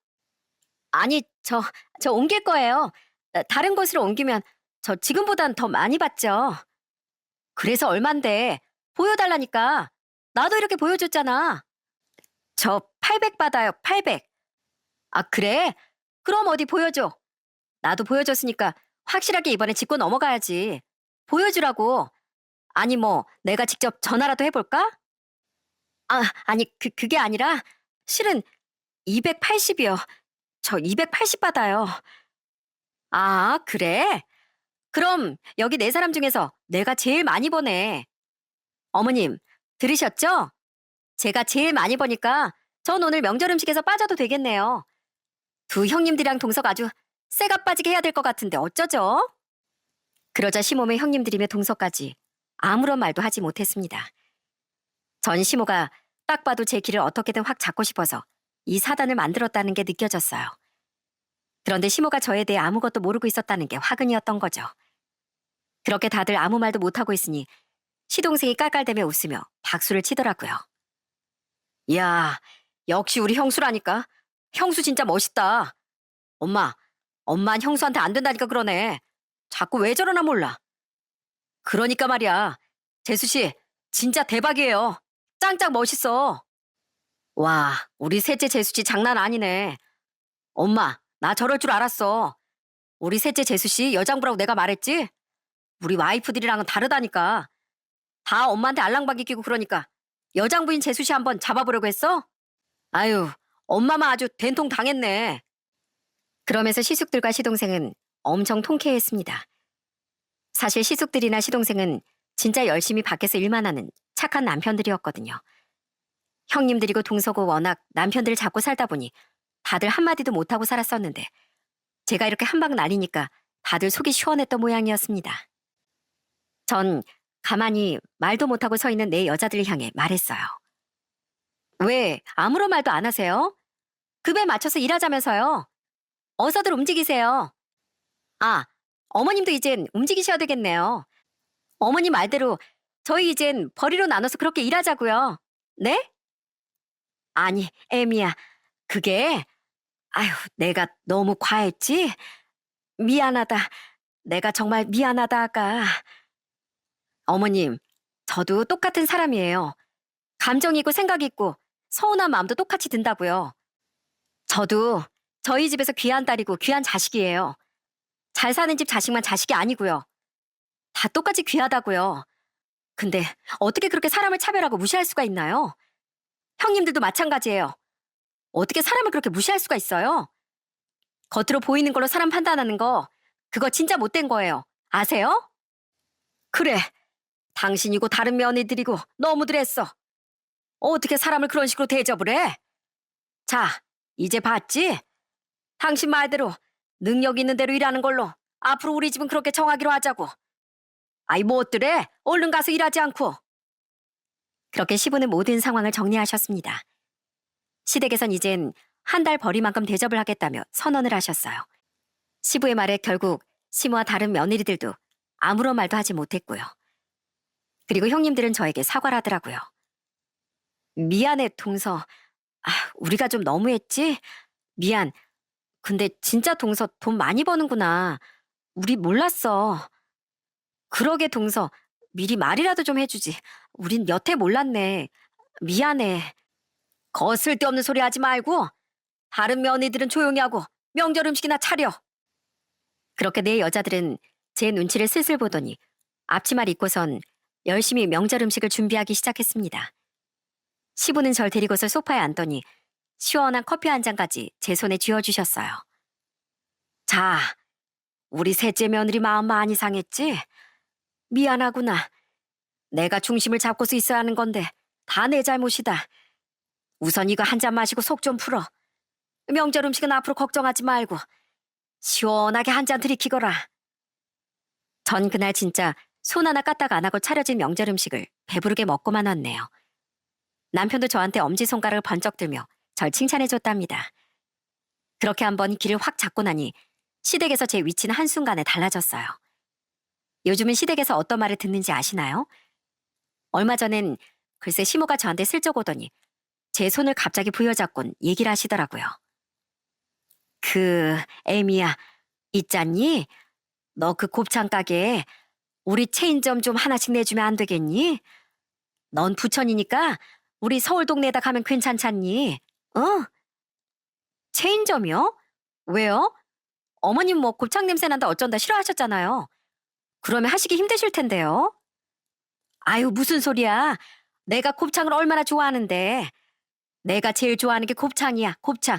아니, 저 옮길 거예요. 다른 곳으로 옮기면 저 지금보단 더 많이 받죠. 그래서 얼만데 보여달라니까. 나도 이렇게 보여줬잖아. 저 800 받아요, 800. 아, 그래? 그럼 어디 보여줘. 나도 보여줬으니까 확실하게 이번에 짚고 넘어가야지. 보여주라고. 아니, 뭐, 내가 직접 전화라도 해볼까? 아니, 그게 아니라, 실은 280이요. 저 280 받아요. 아, 그래? 그럼 여기 네 사람 중에서 내가 제일 많이 버네. 어머님, 들으셨죠? 제가 제일 많이 버니까 전 오늘 명절 음식에서 빠져도 되겠네요. 두 형님들이랑 동석 아주 쇠가 빠지게 해야 될 것 같은데 어쩌죠? 그러자 시모의 형님들이며 동석까지 아무런 말도 하지 못했습니다. 전 시모가 딱 봐도 제 길을 어떻게든 확 잡고 싶어서 이 사단을 만들었다는 게 느껴졌어요. 그런데 시모가 저에 대해 아무것도 모르고 있었다는 게 화근이었던 거죠. 그렇게 다들 아무 말도 못하고 있으니 시동생이 깔깔대며 웃으며 박수를 치더라고요. 이야, 역시 우리 형수라니까. 형수 진짜 멋있다. 엄마, 엄만 형수한테 안 된다니까 그러네. 자꾸 왜 저러나 몰라. 그러니까 말이야. 재수 씨, 진짜 대박이에요. 짱짱 멋있어. 와, 우리 셋째 재수 씨 장난 아니네. 엄마, 나 저럴 줄 알았어. 우리 셋째 재수 씨 여장부라고 내가 말했지? 우리 와이프들이랑은 다르다니까. 다 엄마한테 알랑방귀 끼고 그러니까 여장부인 재수 씨 한번 잡아보려고 했어? 아유, 엄마만 아주 된통 당했네. 그러면서 시숙들과 시동생은 엄청 통쾌했습니다. 사실 시숙들이나 시동생은 진짜 열심히 밖에서 일만 하는 착한 남편들이었거든요. 형님들이고 동서고 워낙 남편들을 잡고 살다 보니 다들 한마디도 못하고 살았었는데 제가 이렇게 한방 날리니까 다들 속이 시원했던 모양이었습니다. 전 가만히 말도 못하고 서 있는 네 여자들을 향해 말했어요. 왜 아무런 말도 안 하세요? 급에 맞춰서 일하자면서요. 어서들 움직이세요. 아, 어머님도 이젠 움직이셔야 되겠네요. 어머님 말대로 저희 이젠 벌이로 나눠서 그렇게 일하자고요. 네? 아니, 애미야. 그게 아휴, 내가 너무 과했지? 미안하다. 내가 정말 미안하다 아까. 어머님, 저도 똑같은 사람이에요. 감정 있고 생각 있고 서운한 마음도 똑같이 든다고요. 저도 저희 집에서 귀한 딸이고 귀한 자식이에요. 잘 사는 집 자식만 자식이 아니고요. 다 똑같이 귀하다고요. 근데 어떻게 그렇게 사람을 차별하고 무시할 수가 있나요? 형님들도 마찬가지예요. 어떻게 사람을 그렇게 무시할 수가 있어요? 겉으로 보이는 걸로 사람 판단하는 거, 그거 진짜 못된 거예요. 아세요? 그래, 당신이고 다른 며느리들이고 너무들 했어. 어떻게 사람을 그런 식으로 대접을 해? 자, 이제 봤지? 당신 말대로 능력 있는 대로 일하는 걸로 앞으로 우리 집은 그렇게 정하기로 하자고. 아이 뭐 어때래? 얼른 가서 일하지 않고. 그렇게 시부는 모든 상황을 정리하셨습니다. 시댁에선 이젠 한 달 벌이만큼 대접을 하겠다며 선언을 하셨어요. 시부의 말에 결국 시모와 다른 며느리들도 아무런 말도 하지 못했고요. 그리고 형님들은 저에게 사과를 하더라고요. 미안해, 동서. 우리가 좀 너무했지? 미안. 근데 진짜 동서 돈 많이 버는구나. 우리 몰랐어. 그러게, 동서. 미리 말이라도 좀 해주지. 우린 여태 몰랐네. 미안해. 쓸데없는 소리 하지 말고 다른 며느리들은 조용히 하고 명절 음식이나 차려. 그렇게 네 여자들은 제 눈치를 슬슬 보더니 앞치마를 입고선 열심히 명절 음식을 준비하기 시작했습니다. 시부는 절 데리고서 소파에 앉더니 시원한 커피 한 잔까지 제 손에 쥐어주셨어요. 자, 우리 셋째 며느리 마음 많이 상했지? 미안하구나. 내가 중심을 잡고서 있어야 하는 건데 다 내 잘못이다. 우선 이거 한 잔 마시고 속 좀 풀어. 명절 음식은 앞으로 걱정하지 말고 시원하게 한 잔 들이키거라. 전 그날 진짜 손 하나 까딱 안 하고 차려진 명절 음식을 배부르게 먹고만 왔네요. 남편도 저한테 엄지손가락을 번쩍 들며 절 칭찬해줬답니다. 그렇게 한번 길을 확 잡고 나니 시댁에서 제 위치는 한순간에 달라졌어요. 요즘은 시댁에서 어떤 말을 듣는지 아시나요? 얼마 전엔 글쎄 시모가 저한테 슬쩍 오더니 제 손을 갑자기 부여잡곤 얘기를 하시더라고요. 애미야, 있잖니? 너 그 곱창 가게에 우리 체인점 좀 하나씩 내주면 안 되겠니? 넌 부천이니까 우리 서울 동네에다 가면 괜찮잖니? 어? 체인점이요? 왜요? 어머님 뭐 곱창 냄새 난다 어쩐다 싫어하셨잖아요. 그러면 하시기 힘드실 텐데요. 아유, 무슨 소리야. 내가 곱창을 얼마나 좋아하는데. 내가 제일 좋아하는 게 곱창이야, 곱창.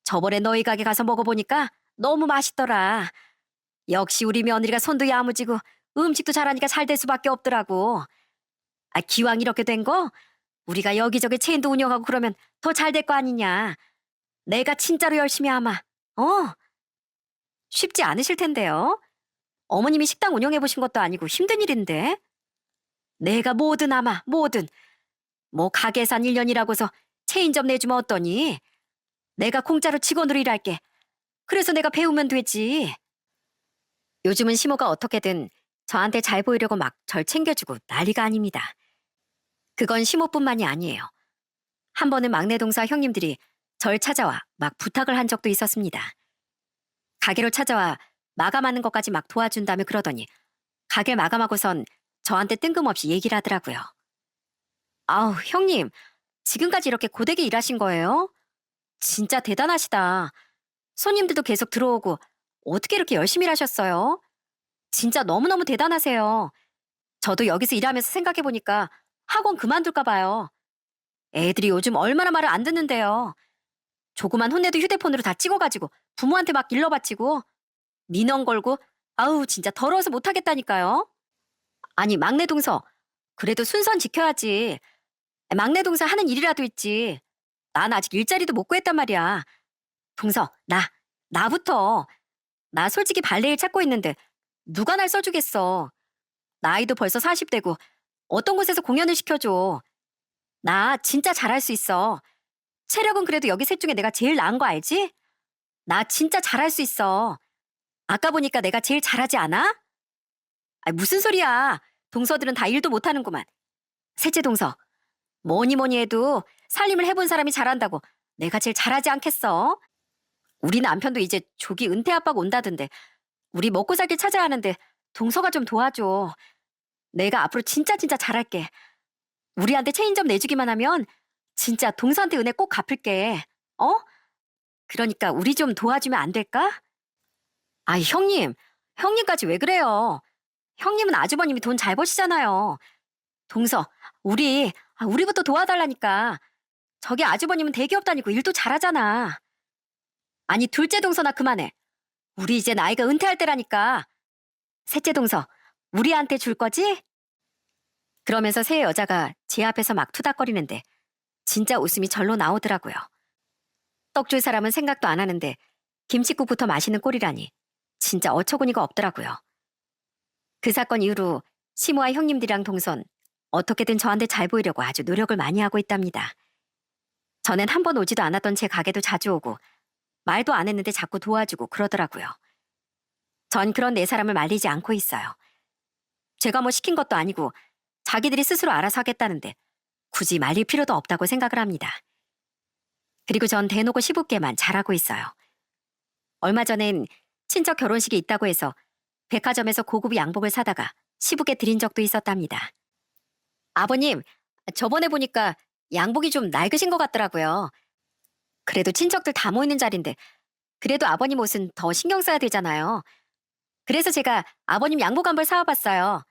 저번에 너희 가게 가서 먹어보니까 너무 맛있더라. 역시 우리 며느리가 손도 야무지고 음식도 잘하니까 잘 될 수밖에 없더라고. 아, 기왕 이렇게 된 거 우리가 여기저기 체인도 운영하고 그러면 더 잘 될 거 아니냐. 내가 진짜로 열심히 아마. 어, 쉽지 않으실 텐데요. 어머님이 식당 운영해 보신 것도 아니고 힘든 일인데. 내가 뭐든 아마 뭐든. 뭐 가게에서 한 1년이라고서 체인점 내주면 어떠니? 내가 공짜로 직원으로 일할게. 그래서 내가 배우면 되지. 요즘은 시모가 어떻게든 저한테 잘 보이려고 막 절 챙겨주고 난리가 아닙니다. 그건 시모뿐만이 아니에요. 한 번은 막내 동사 형님들이 절 찾아와 막 부탁을 한 적도 있었습니다. 가게로 찾아와 마감하는 것까지 막 도와준다며 그러더니 가게 마감하고선 저한테 뜬금없이 얘기를 하더라고요. 아우, 형님, 지금까지 이렇게 고되게 일하신 거예요? 진짜 대단하시다. 손님들도 계속 들어오고 어떻게 이렇게 열심히 일하셨어요? 진짜 너무너무 대단하세요. 저도 여기서 일하면서 생각해보니까 학원 그만둘까 봐요. 애들이 요즘 얼마나 말을 안 듣는데요. 조그만 혼내도 휴대폰으로 다 찍어가지고 부모한테 막 일러바치고 민원 걸고 아우 진짜 더러워서 못하겠다니까요. 아니 막내 동서 그래도 순선 지켜야지. 막내 동서 하는 일이라도 있지. 난 아직 일자리도 못 구했단 말이야. 동서 나부터 나 솔직히 발레일 찾고 있는데 누가 날 써주겠어. 나이도 벌써 40대고 어떤 곳에서 공연을 시켜줘. 나 진짜 잘할 수 있어. 체력은 그래도 여기 셋 중에 내가 제일 나은 거 알지? 나 진짜 잘할 수 있어. 아까 보니까 내가 제일 잘하지 않아? 아, 무슨 소리야. 동서들은 다 일도 못하는구만. 셋째 동서, 뭐니 뭐니 해도 살림을 해본 사람이 잘한다고 내가 제일 잘하지 않겠어? 우리 남편도 이제 조기 은퇴 아빠가 온다던데 우리 먹고 살길 찾아야 하는데 동서가 좀 도와줘. 내가 앞으로 진짜 잘할게. 우리한테 체인점 내주기만 하면 진짜 동서한테 은혜 꼭 갚을게. 어? 그러니까 우리 좀 도와주면 안 될까? 아이, 형님까지 왜 그래요? 형님은 아주버님이 돈 잘 버시잖아요. 동서, 우리부터 도와달라니까. 저기 아주버님은 대기업 다니고 일도 잘하잖아. 아니, 둘째 동서나 그만해. 우리 이제 나이가 은퇴할 때라니까. 셋째 동서, 우리한테 줄 거지? 그러면서 새 여자가 제 앞에서 막 투닥거리는데 진짜 웃음이 절로 나오더라고요. 떡 줄 사람은 생각도 안 하는데 김칫국부터 마시는 꼴이라니 진짜 어처구니가 없더라고요. 그 사건 이후로 시모와 형님들이랑 동선 어떻게든 저한테 잘 보이려고 아주 노력을 많이 하고 있답니다. 전엔 한 번 오지도 않았던 제 가게도 자주 오고 말도 안 했는데 자꾸 도와주고 그러더라고요. 전 그런 네 사람을 말리지 않고 있어요. 제가 뭐 시킨 것도 아니고 자기들이 스스로 알아서 하겠다는데 굳이 말릴 필요도 없다고 생각을 합니다. 그리고 전 대놓고 시부께만 잘하고 있어요. 얼마 전엔 친척 결혼식이 있다고 해서 백화점에서 고급 양복을 사다가 시부께 드린 적도 있었답니다. 아버님, 저번에 보니까 양복이 좀 낡으신 것 같더라고요. 그래도 친척들 다 모이는 자리인데 그래도 아버님 옷은 더 신경 써야 되잖아요. 그래서 제가 아버님 양복 한 벌 사와봤어요.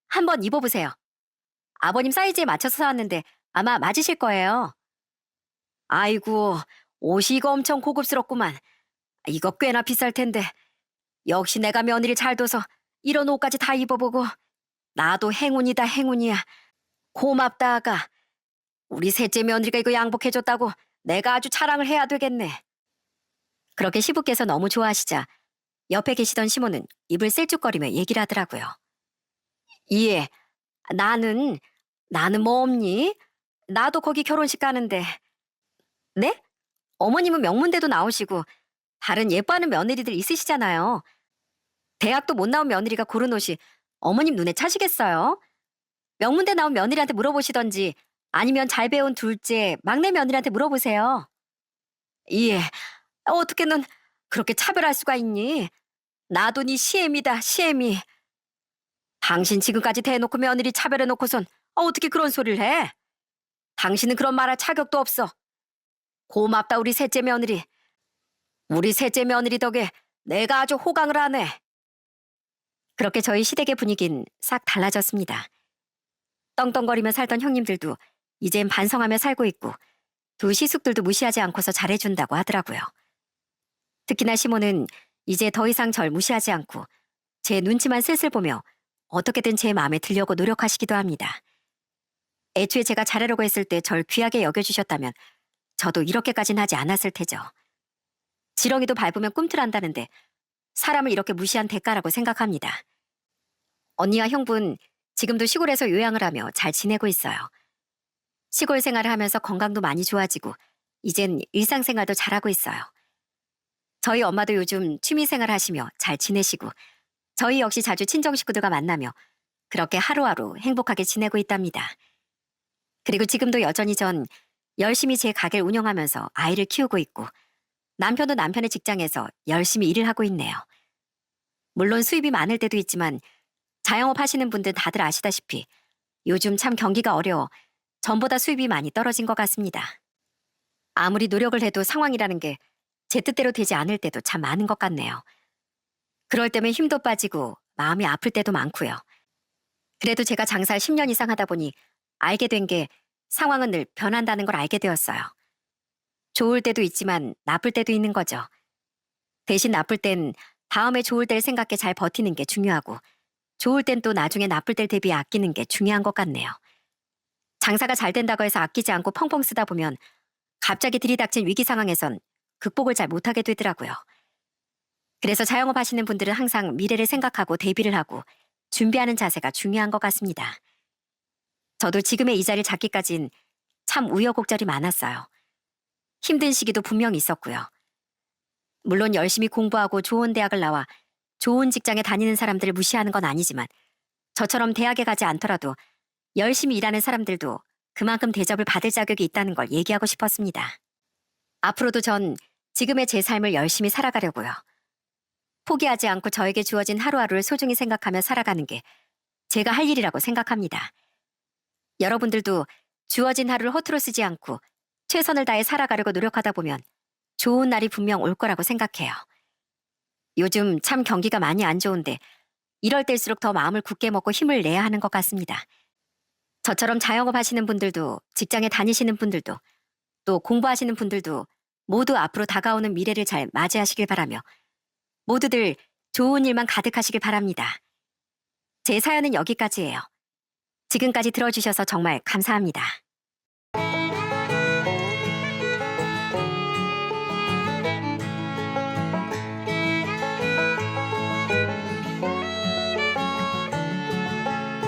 한번 입어보세요. 아버님 사이즈에 맞춰서 사왔는데 아마 맞으실 거예요. 아이고, 옷이 이거 엄청 고급스럽구만. 이거 꽤나 비쌀 텐데. 역시 내가 며느리 잘 둬서 이런 옷까지 다 입어보고. 나도 행운이다, 행운이야. 고맙다, 아가. 우리 셋째 며느리가 이거 양복해줬다고 내가 아주 자랑을 해야 되겠네. 그렇게 시부께서 너무 좋아하시자 옆에 계시던 시모는 입을 셀쭉거리며 얘기를 하더라고요. 예, 나는 뭐 없니? 나도 거기 결혼식 가는데. 네? 어머님은 명문대도 나오시고 다른 예뻐하는 며느리들 있으시잖아요. 대학도 못 나온 며느리가 고른 옷이 어머님 눈에 차시겠어요? 명문대 나온 며느리한테 물어보시던지 아니면 잘 배운 둘째, 막내 며느리한테 물어보세요. 예, 어떻게 넌 그렇게 차별할 수가 있니? 나도 네 시애미다, 시애미. 당신 지금까지 대놓고 며느리 차별해놓고선 어떻게 그런 소리를 해? 당신은 그런 말할 자격도 없어. 고맙다, 우리 셋째 며느리. 우리 셋째 며느리 덕에 내가 아주 호강을 하네. 그렇게 저희 시댁의 분위긴 싹 달라졌습니다. 떵떵거리며 살던 형님들도 이젠 반성하며 살고 있고 두 시숙들도 무시하지 않고서 잘해준다고 하더라고요. 특히나 시모는 이제 더 이상 절 무시하지 않고 제 눈치만 슬슬 보며 어떻게든 제 마음에 들려고 노력하시기도 합니다. 애초에 제가 잘하려고 했을 때 절 귀하게 여겨주셨다면 저도 이렇게까진 하지 않았을 테죠. 지렁이도 밟으면 꿈틀한다는데 사람을 이렇게 무시한 대가라고 생각합니다. 언니와 형부는 지금도 시골에서 요양을 하며 잘 지내고 있어요. 시골 생활을 하면서 건강도 많이 좋아지고 이젠 일상생활도 잘하고 있어요. 저희 엄마도 요즘 취미생활 하시며 잘 지내시고 저희 역시 자주 친정 식구들과 만나며 그렇게 하루하루 행복하게 지내고 있답니다. 그리고 지금도 여전히 전 열심히 제 가게를 운영하면서 아이를 키우고 있고 남편도 남편의 직장에서 열심히 일을 하고 있네요. 물론 수입이 많을 때도 있지만 자영업 하시는 분들 다들 아시다시피 요즘 참 경기가 어려워 전보다 수입이 많이 떨어진 것 같습니다. 아무리 노력을 해도 상황이라는 게 제 뜻대로 되지 않을 때도 참 많은 것 같네요. 그럴 때면 힘도 빠지고 마음이 아플 때도 많고요. 그래도 제가 장사를 10년 이상 하다 보니 알게 된 게 상황은 늘 변한다는 걸 알게 되었어요. 좋을 때도 있지만 나쁠 때도 있는 거죠. 대신 나쁠 땐 다음에 좋을 때를 생각해 잘 버티는 게 중요하고 좋을 땐 또 나중에 나쁠 때를 대비해 아끼는 게 중요한 것 같네요. 장사가 잘 된다고 해서 아끼지 않고 펑펑 쓰다 보면 갑자기 들이닥친 위기 상황에선 극복을 잘 못하게 되더라고요. 그래서 자영업 하시는 분들은 항상 미래를 생각하고 대비를 하고 준비하는 자세가 중요한 것 같습니다. 저도 지금의 이 자리를 잡기까진 참 우여곡절이 많았어요. 힘든 시기도 분명히 있었고요. 물론 열심히 공부하고 좋은 대학을 나와 좋은 직장에 다니는 사람들을 무시하는 건 아니지만 저처럼 대학에 가지 않더라도 열심히 일하는 사람들도 그만큼 대접을 받을 자격이 있다는 걸 얘기하고 싶었습니다. 앞으로도 전 지금의 제 삶을 열심히 살아가려고요. 포기하지 않고 저에게 주어진 하루하루를 소중히 생각하며 살아가는 게 제가 할 일이라고 생각합니다. 여러분들도 주어진 하루를 허투루 쓰지 않고 최선을 다해 살아가려고 노력하다 보면 좋은 날이 분명 올 거라고 생각해요. 요즘 참 경기가 많이 안 좋은데 이럴 때일수록 더 마음을 굳게 먹고 힘을 내야 하는 것 같습니다. 저처럼 자영업 하시는 분들도 직장에 다니시는 분들도 또 공부하시는 분들도 모두 앞으로 다가오는 미래를 잘 맞이하시길 바라며 모두들 좋은 일만 가득하시길 바랍니다. 제 사연은 여기까지예요. 지금까지 들어주셔서 정말 감사합니다.